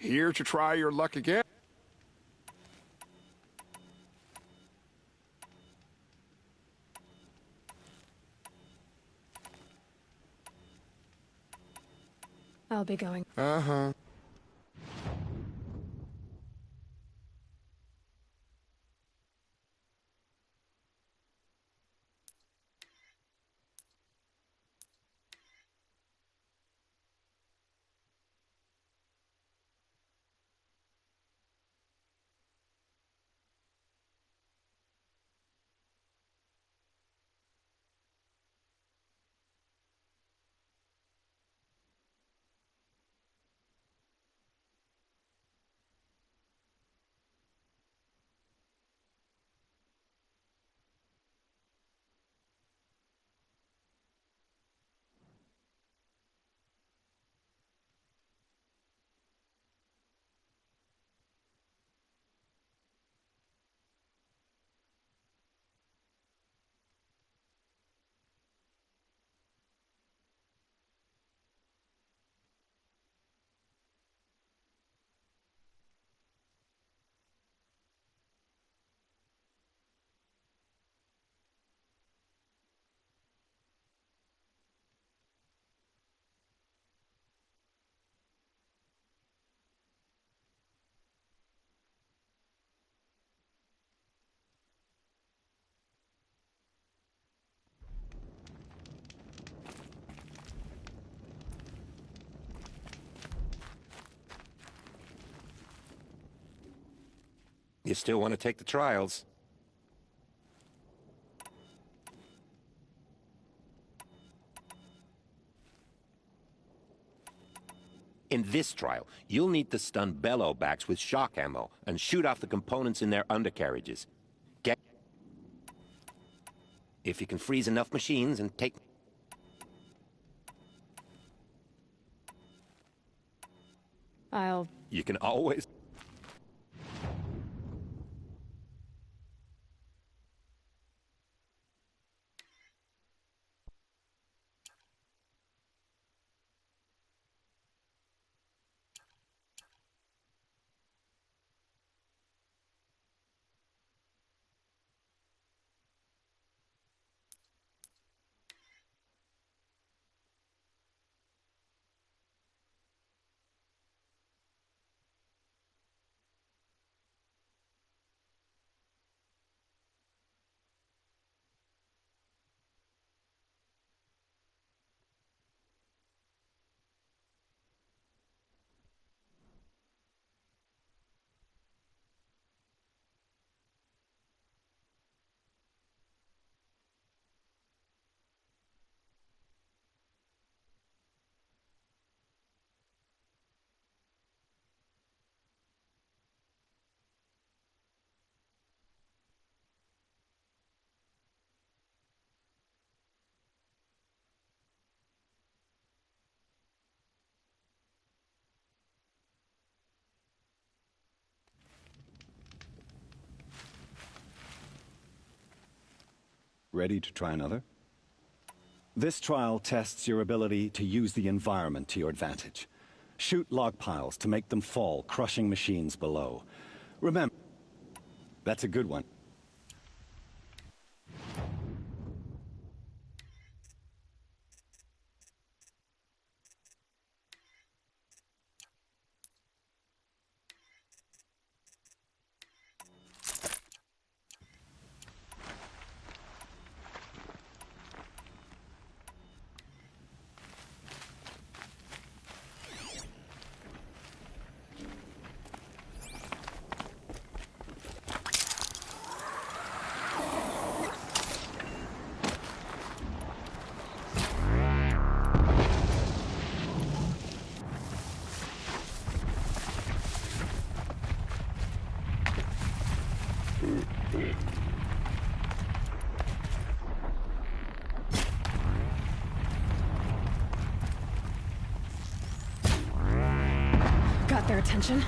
Here to try your luck again? I'll be going. Uh-huh. You still want to take the trials? In this trial, you'll need to stun bellowbacks with shock ammo and shoot off the components in their undercarriages. If you can freeze enough machines and take... You can always... Ready to try another? This trial tests your ability to use the environment to your advantage. Shoot log piles to make them fall, crushing machines below. Remember, that's a good one. Got their attention.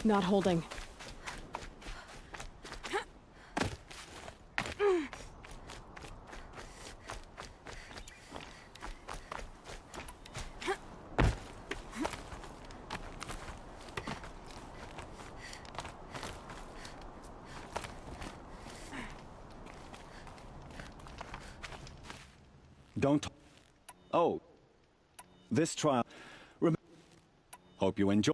Not holding. Don't... Oh. This trial... Hope you enjoy...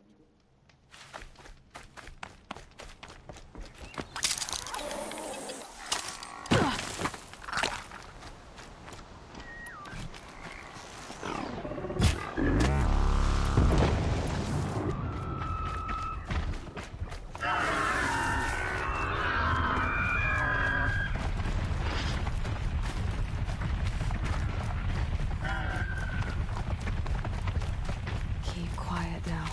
Keep quiet now.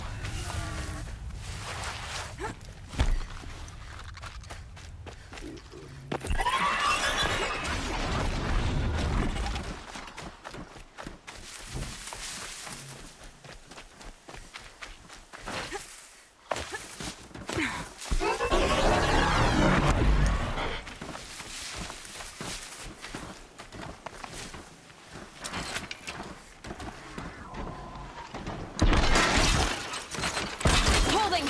Holding!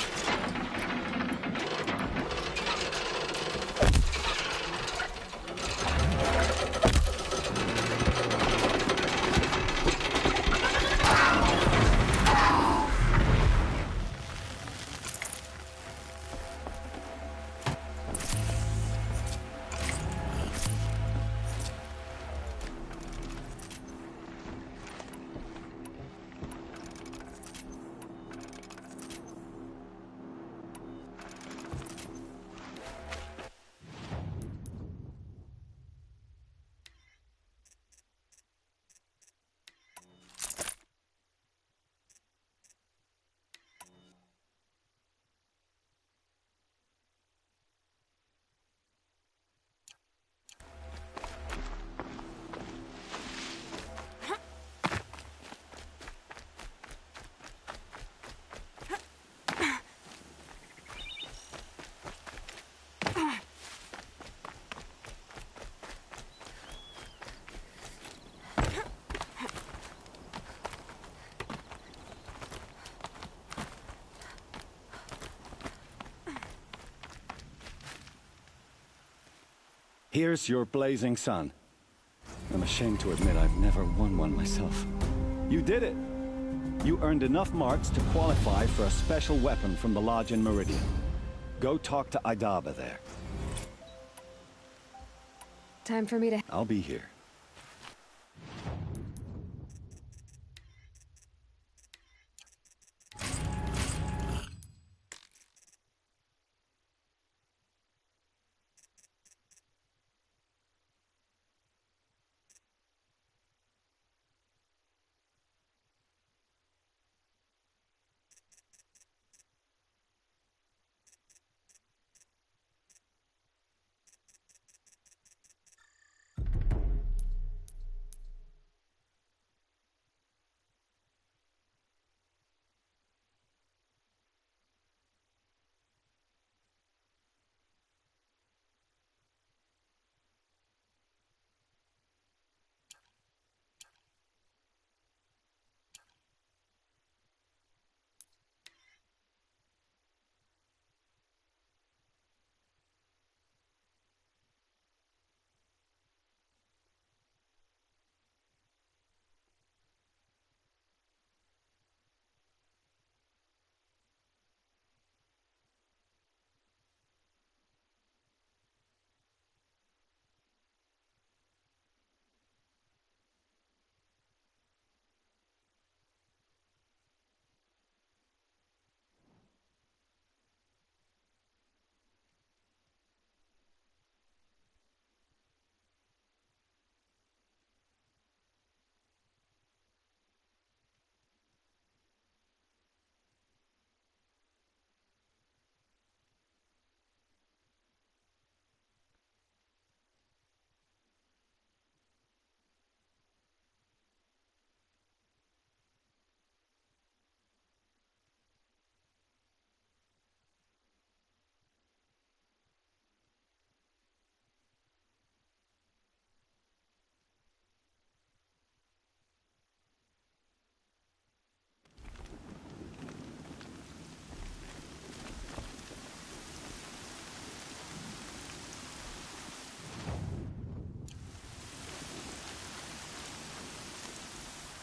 Here's your blazing sun. I'm ashamed to admit I've never won one myself. You did it! You earned enough marks to qualify for a special weapon from the Lodge in Meridian. Go talk to Idaba there. Time for me to... I'll be here.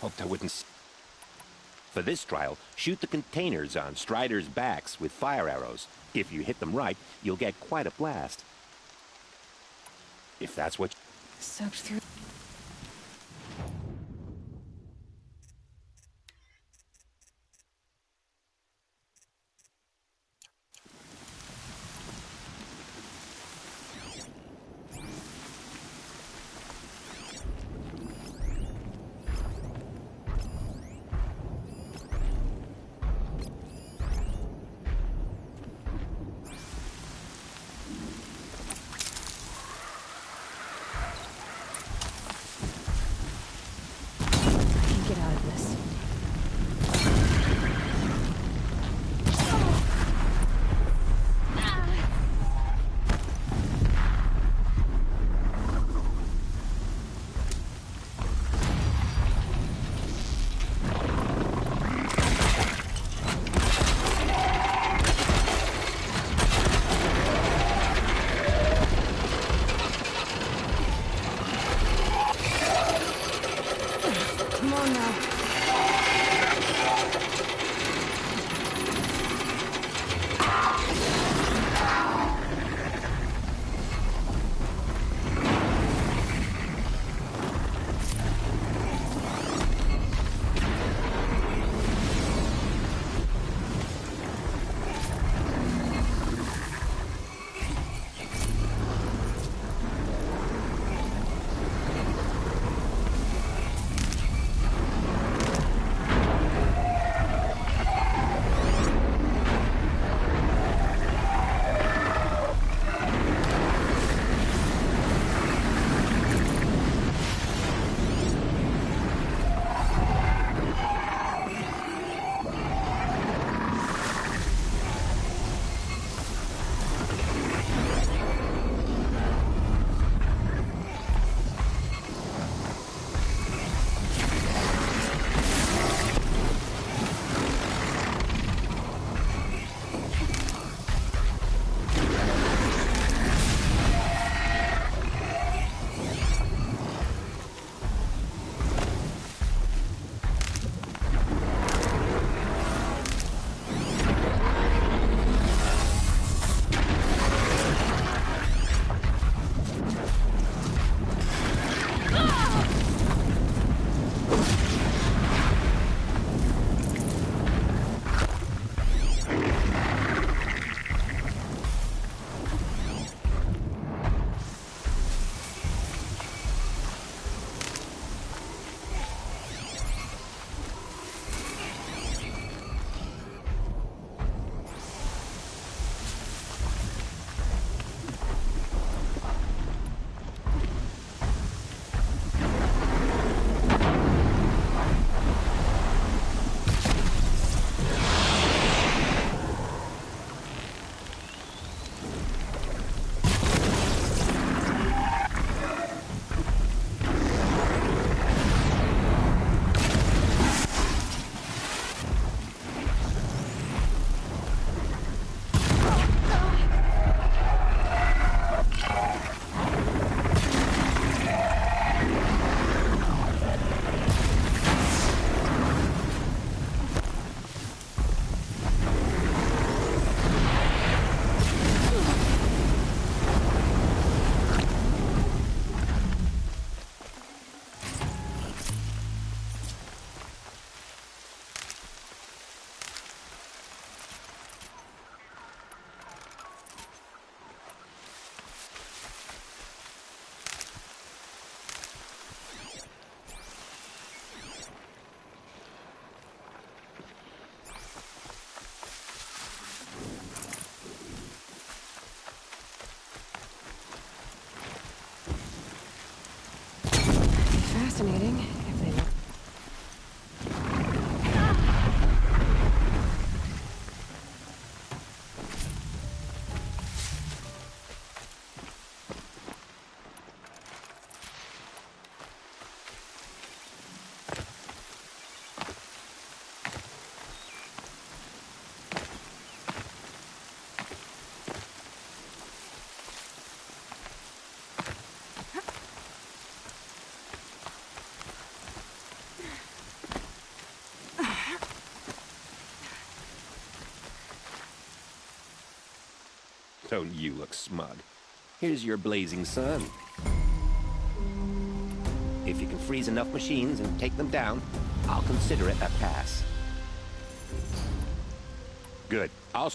Hoped I wouldn't. For this trial, shoot the containers on Striders' backs with fire arrows. If you hit them right, you'll get quite a blast. If that's what... Soaked through. Get out of this. Come on now. Fascinating, if they know. Don't you look smug. Here's your blazing sun. If you can freeze enough machines and take them down, I'll consider it a pass. Good. I'll...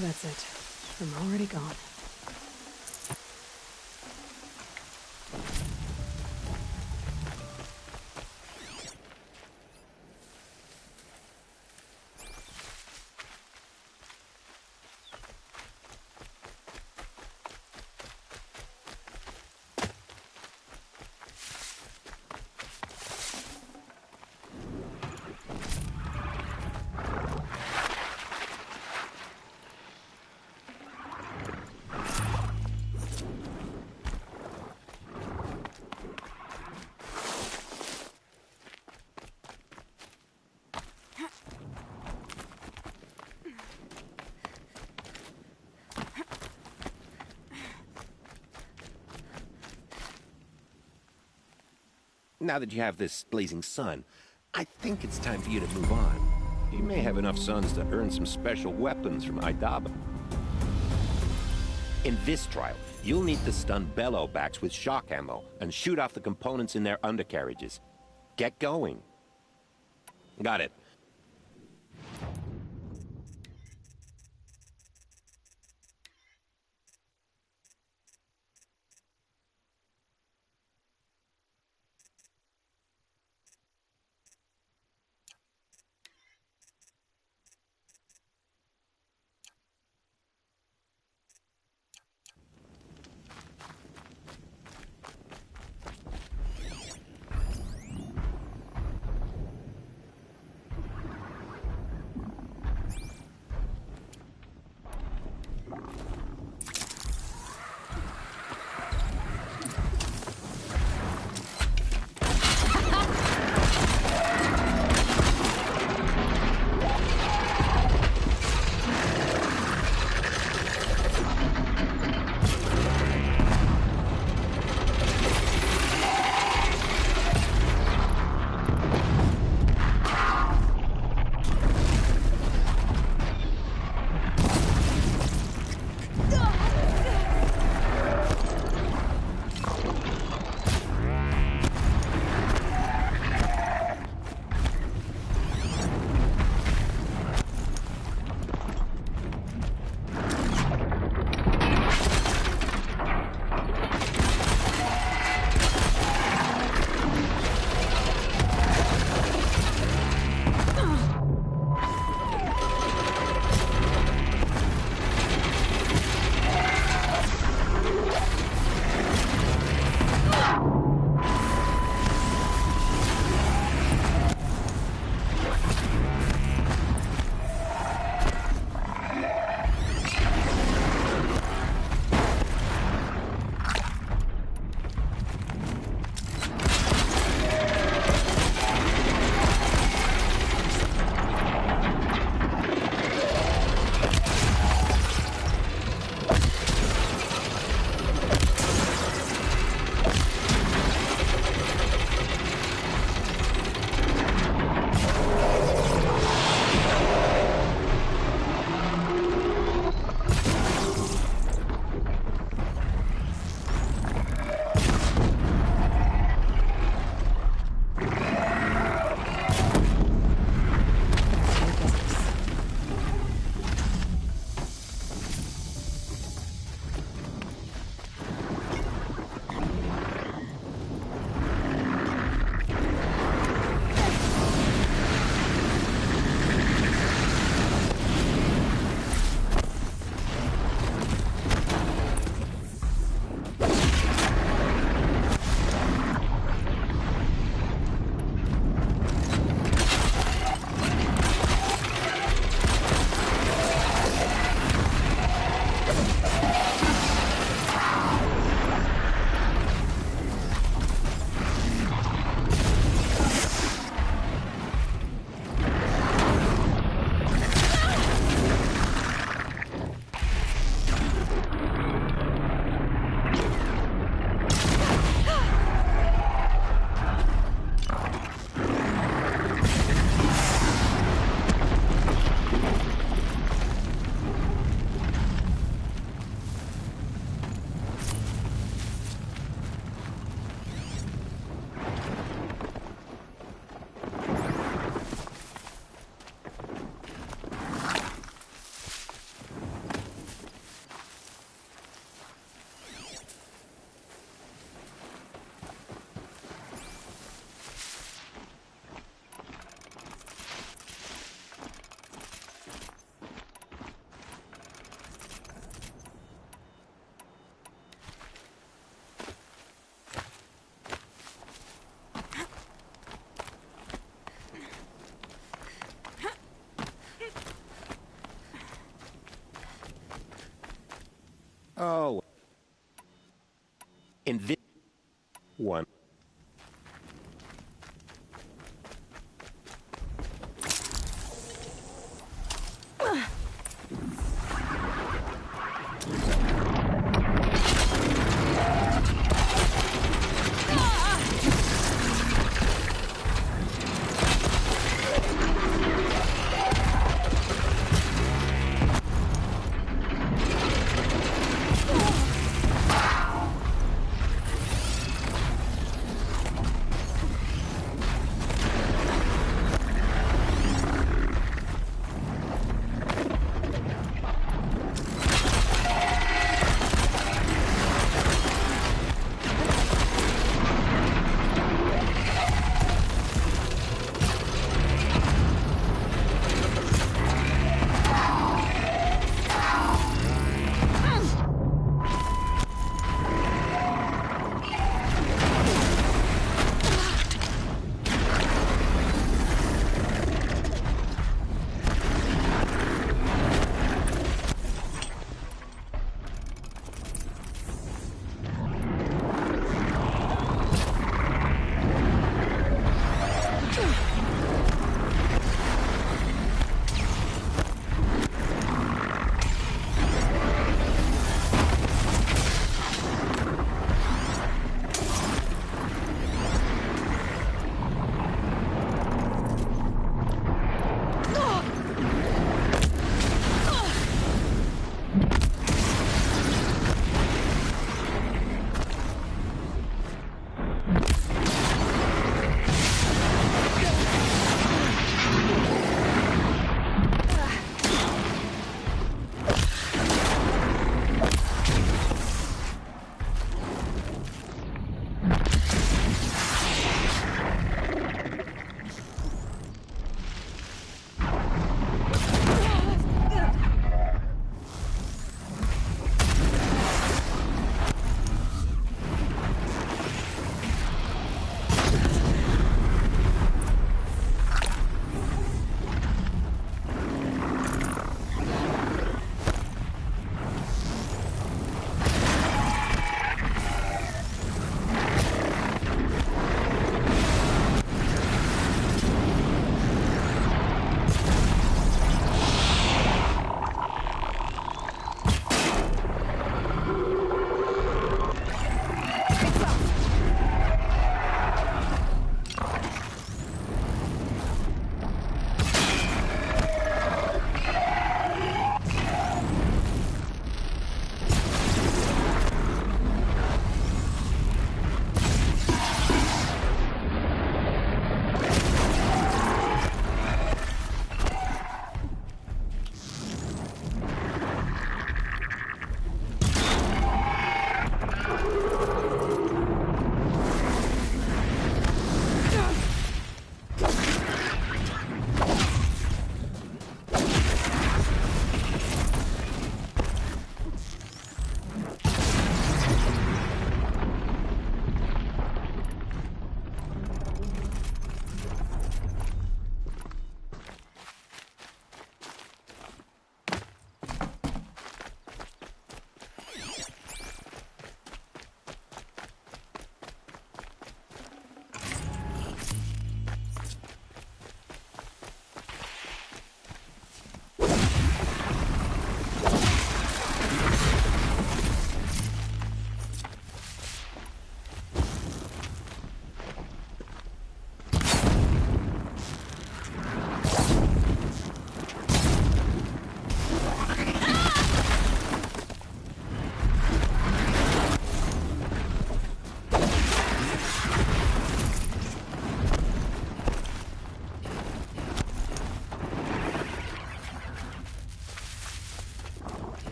That's it. I'm already gone. Now that you have this blazing sun, I think it's time for you to move on. You may have enough suns to earn some special weapons from Idaba. In this trial, you'll need to stun bellowbacks with shock ammo and shoot off the components in their undercarriages. Get going. Got it. Oh. In this one.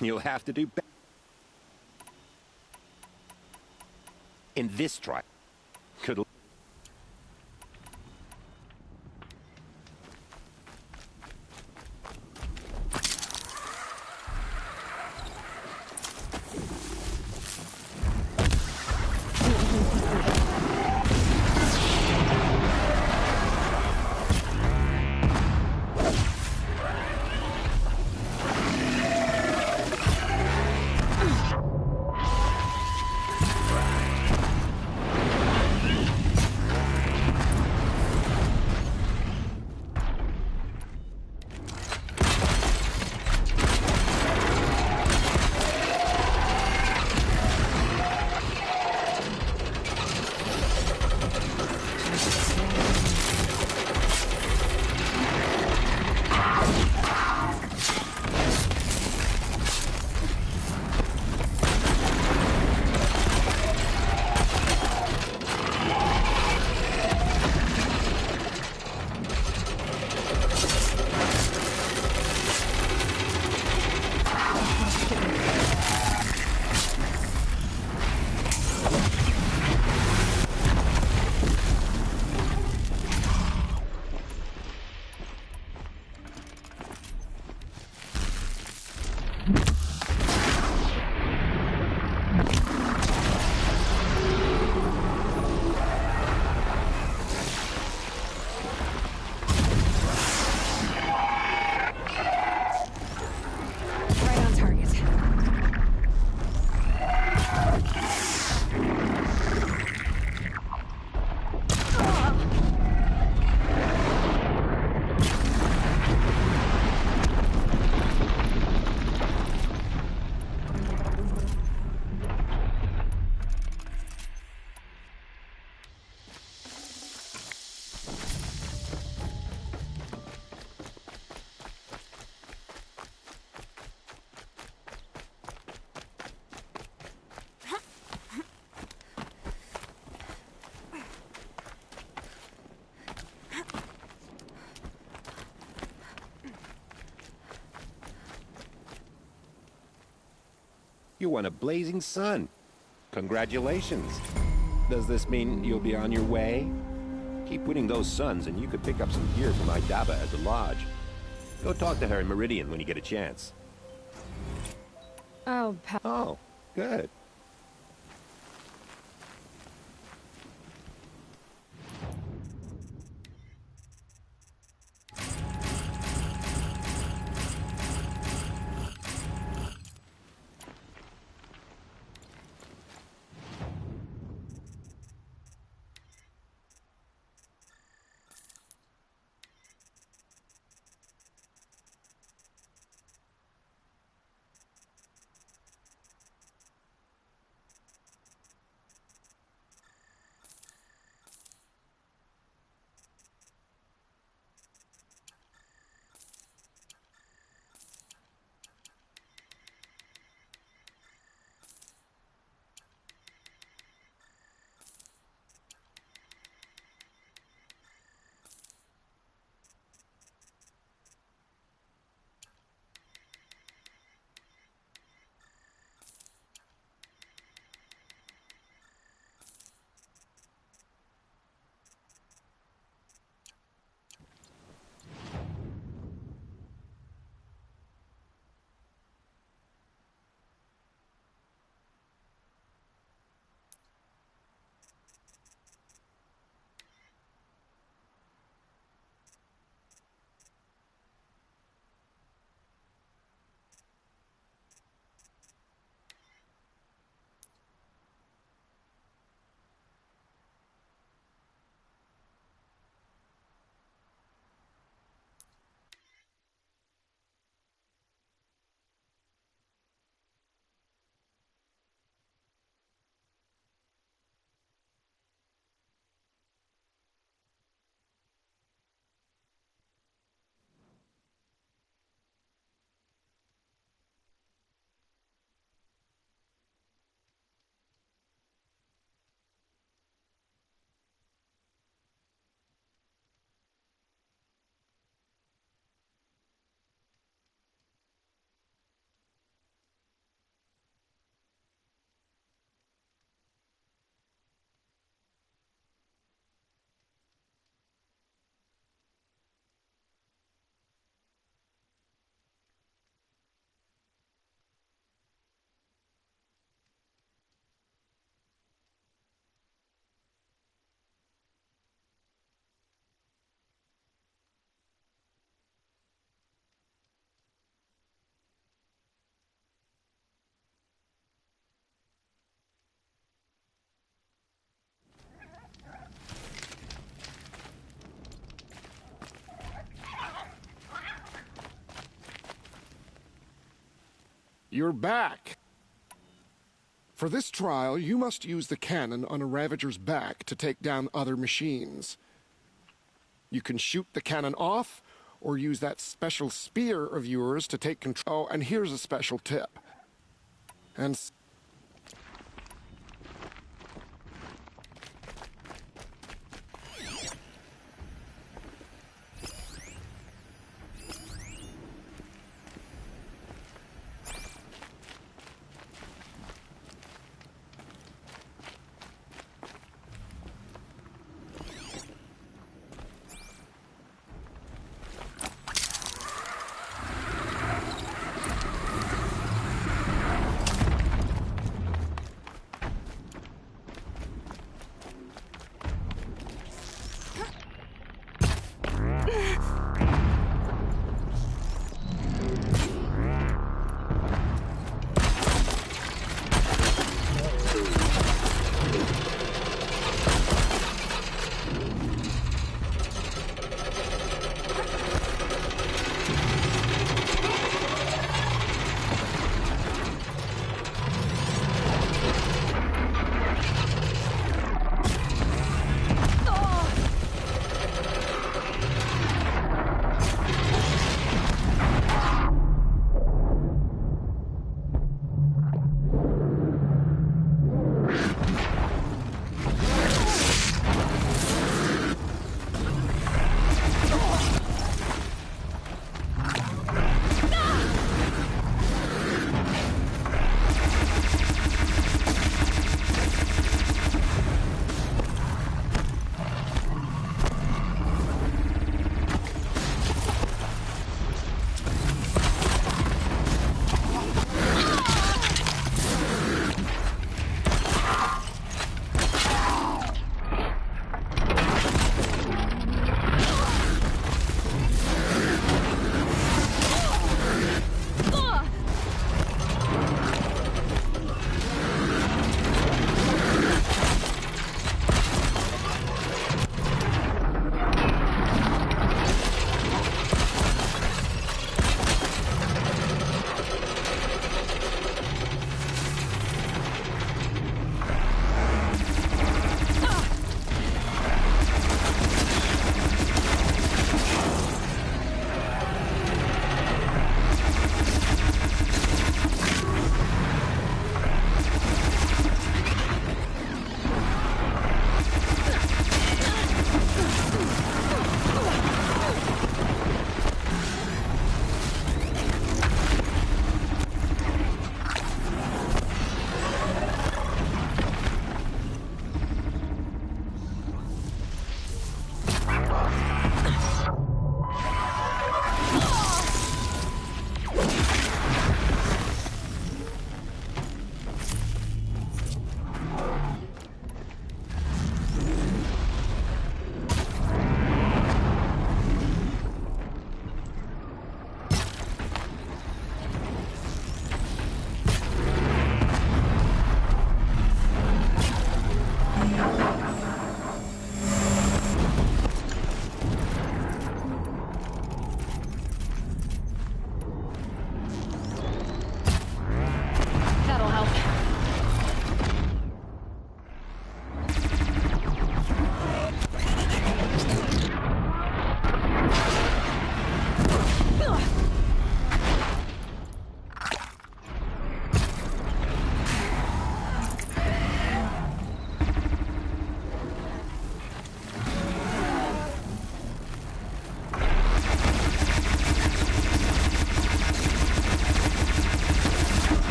You'll have to do better. In this trial, could... You won a blazing sun. Congratulations. Does this mean you'll be on your way? Keep winning those suns and you could pick up some gear from Idaba at the lodge. Go talk to her in Meridian when you get a chance. Oh, good. You're back. For this trial, you must use the cannon on a Ravager's back to take down other machines. You can shoot the cannon off, or use that special spear of yours to take control. Oh, and here's a special tip. And...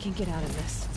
can get out of this.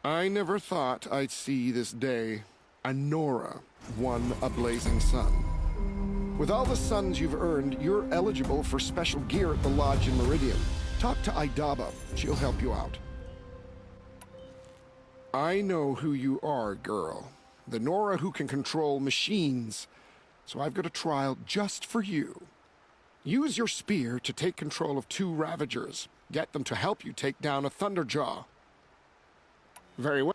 I never thought I'd see this day. Anora won a blazing sun. With all the suns you've earned, you're eligible for special gear at the lodge in Meridian. Talk to Idaba. She'll help you out. I know who you are, girl. The Nora who can control machines. So I've got a trial just for you. Use your spear to take control of 2 Ravagers. Get them to help you take down a Thunderjaw. Very well.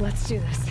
Let's do this.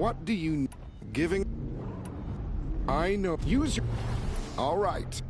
What do you... Giving... I know... Use your... All right.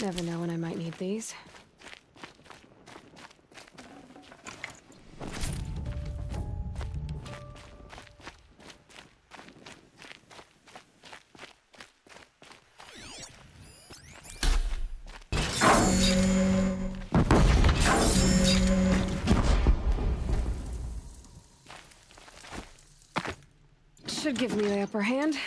Never know when I might need these. Should give me the upper hand.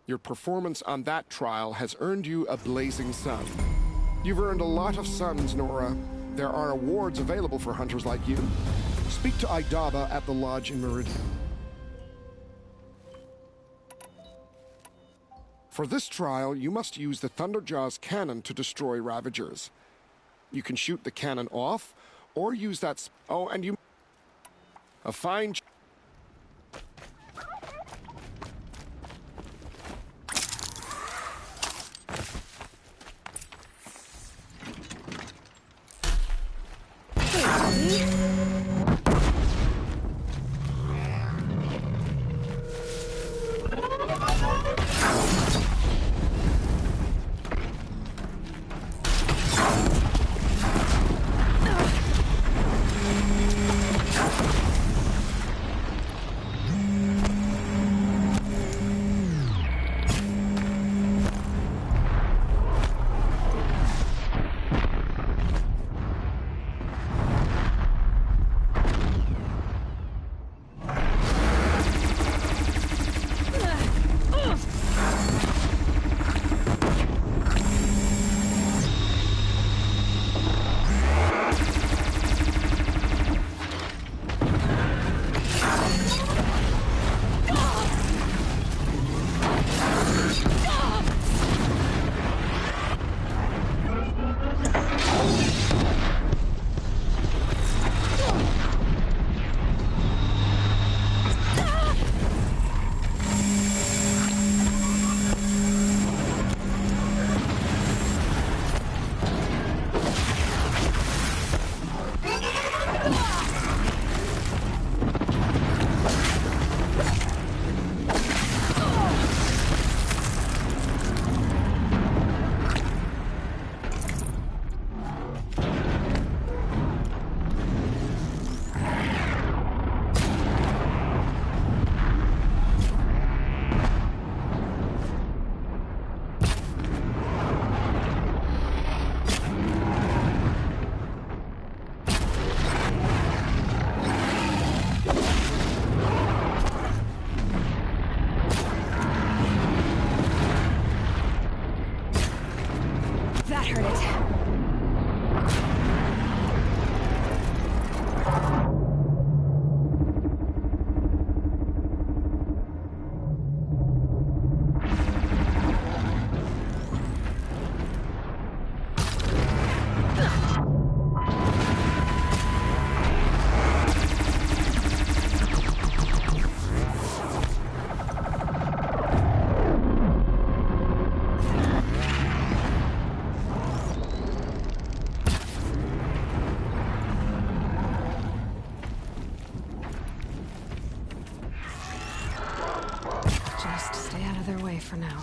Your performance on that trial has earned you a blazing sun. You've earned a lot of suns, Nora. There are awards available for hunters like you. Speak to Idaba at the lodge in Meridian. For this trial, you must use the Thunderjaw's cannon to destroy Ravagers. You can shoot the cannon off, or use that... Oh, and you... A fine... of their way for now.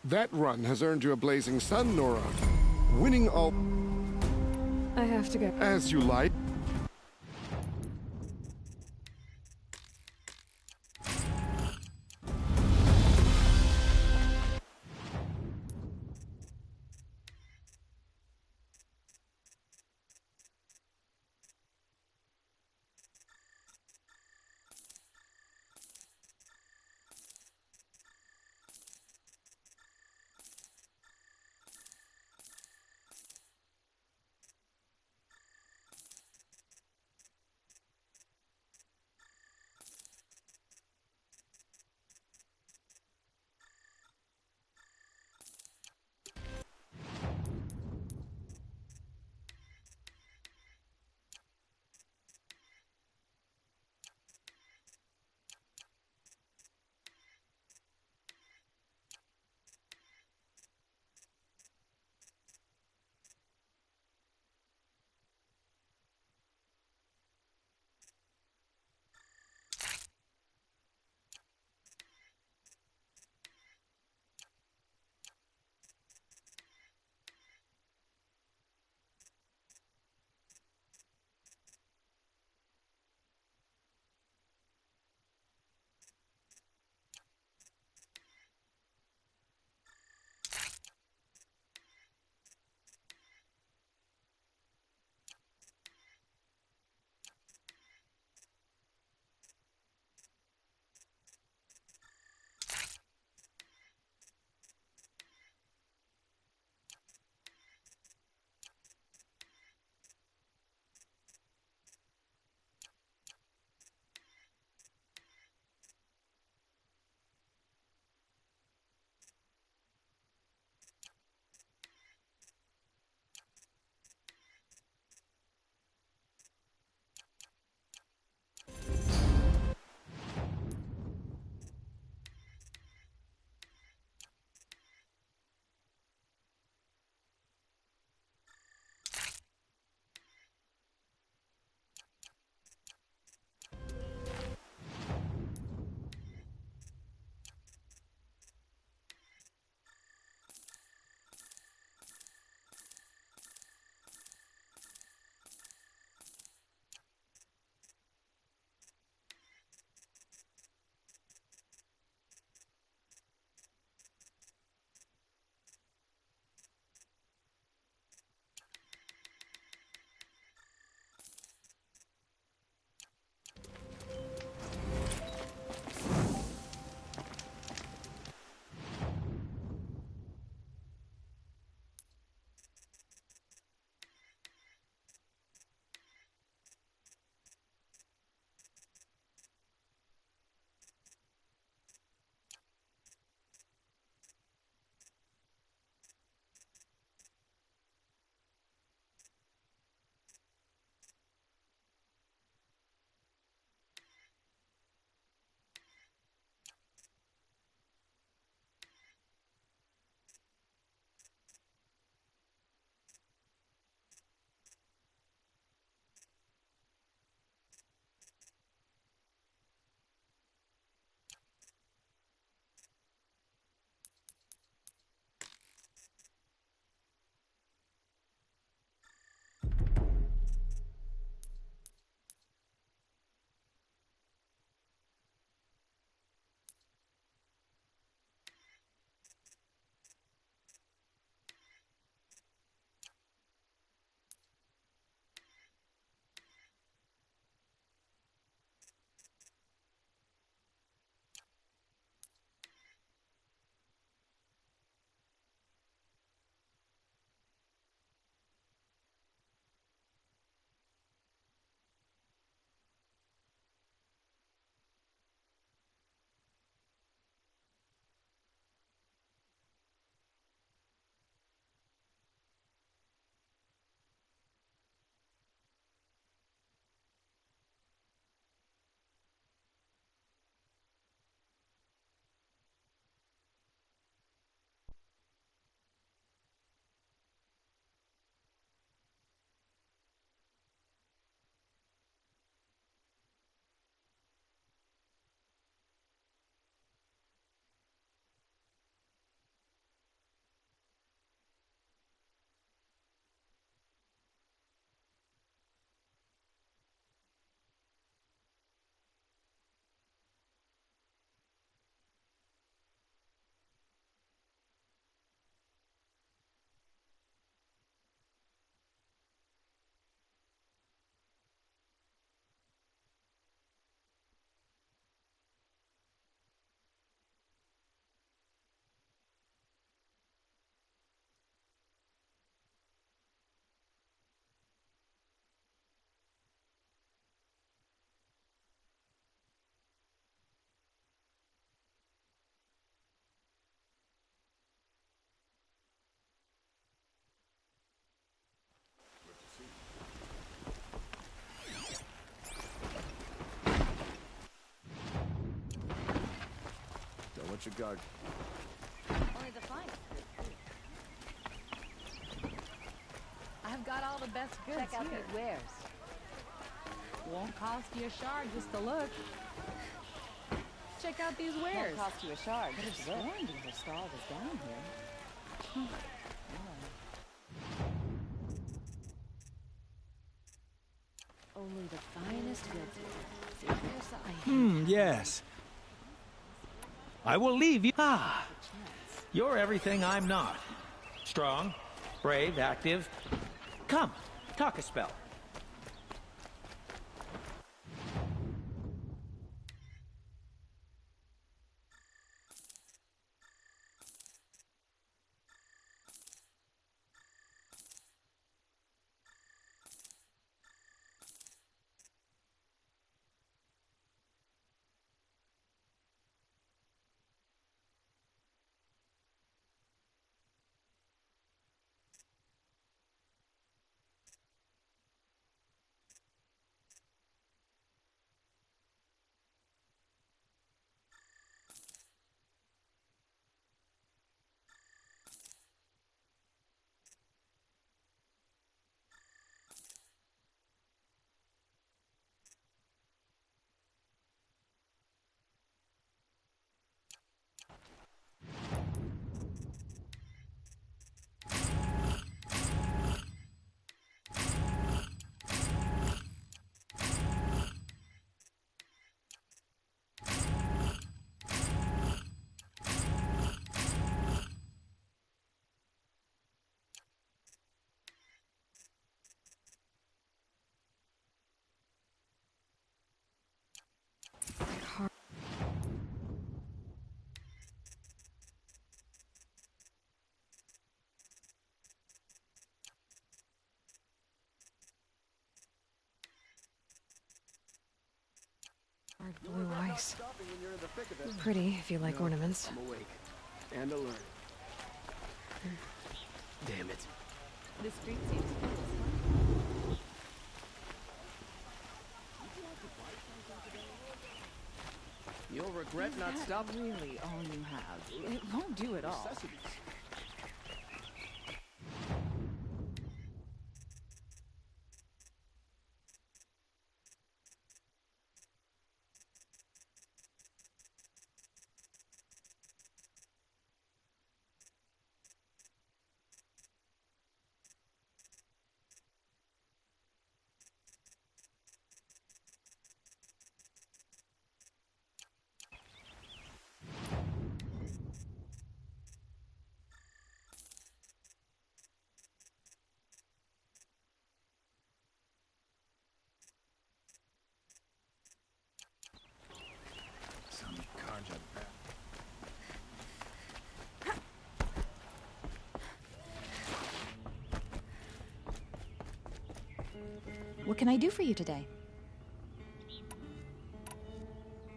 That run has earned you a blazing sun, Nora. Winning all... I have to go. As you like. guard. Only the finest. I've got all the best goods Check out here. these wares. Won't cost you a shard just to look. Check out these wares. Won't cost you a shard. Could have just to look. sworn the stall was down here. Only the finest goods. Yes. I will leave you. You're everything I'm not. Strong, brave, active. Come, talk a spell. Hard blue ice. Pretty if you like ornaments. I'm awake and alert. Damn it. The street seems full. You'll regret not stopping. Really, all you have. It won't do it all. Necessities. What can I do for you today?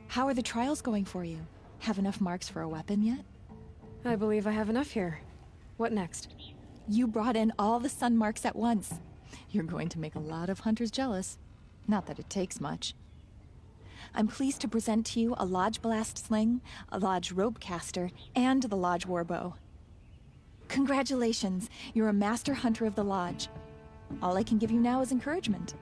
How are the trials going for you? Have enough marks for a weapon yet? I believe I have enough here. What next? You brought in all the sun marks at once. You're going to make a lot of hunters jealous. Not that it takes much. I'm pleased to present to you a Lodge Blast Sling, a Lodge Rope Caster, and the Lodge Warbow. Congratulations, you're a master hunter of the Lodge. All I can give you now is encouragement.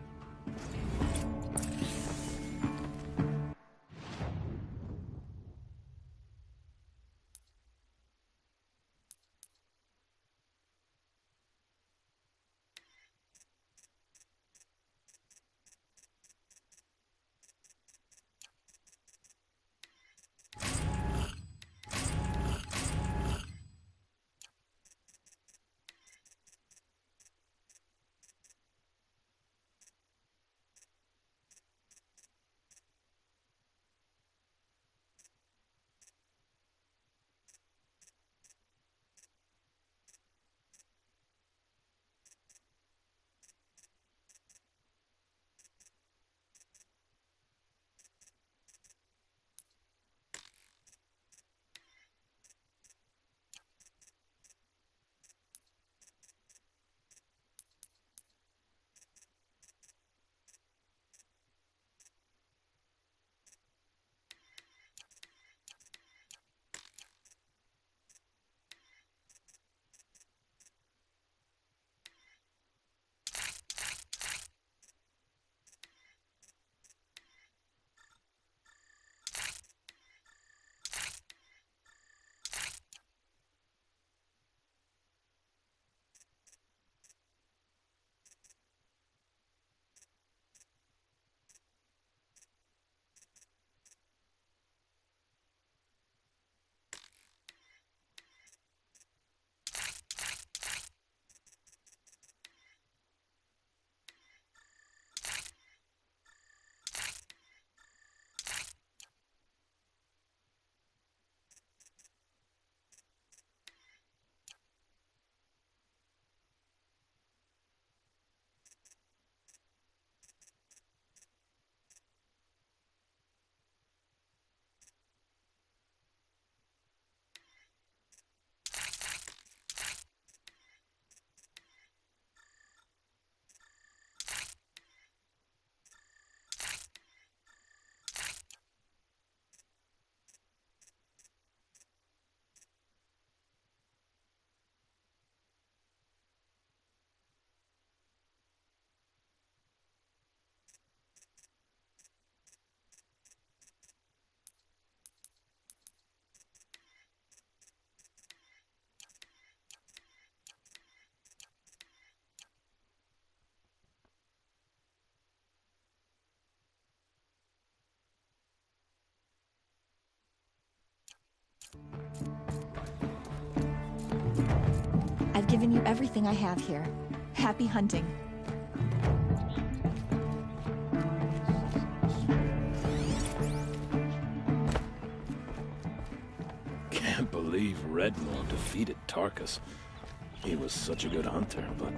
given you everything I have here. Happy hunting. Can't believe Redmore defeated Tarkus. He was such a good hunter, but...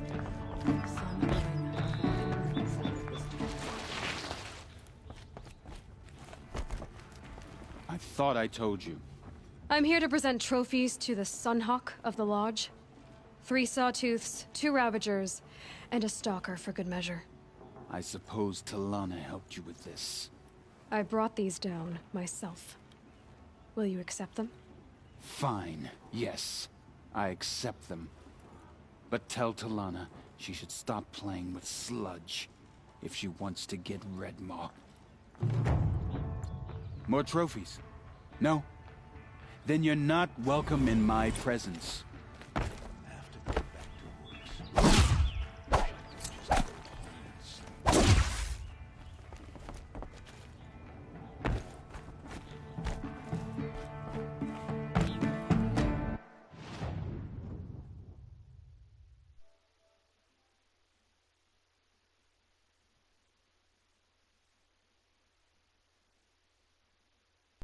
I thought I told you. I'm here to present trophies to the Sunhawk of the Lodge. 3 Sawtooths, 2 Ravagers, and a Stalker for good measure. I suppose Talana helped you with this. I brought these down myself. Will you accept them? Fine, yes. I accept them. But tell Talana she should stop playing with sludge if she wants to get Redmaw. More trophies? No? Then you're not welcome in my presence.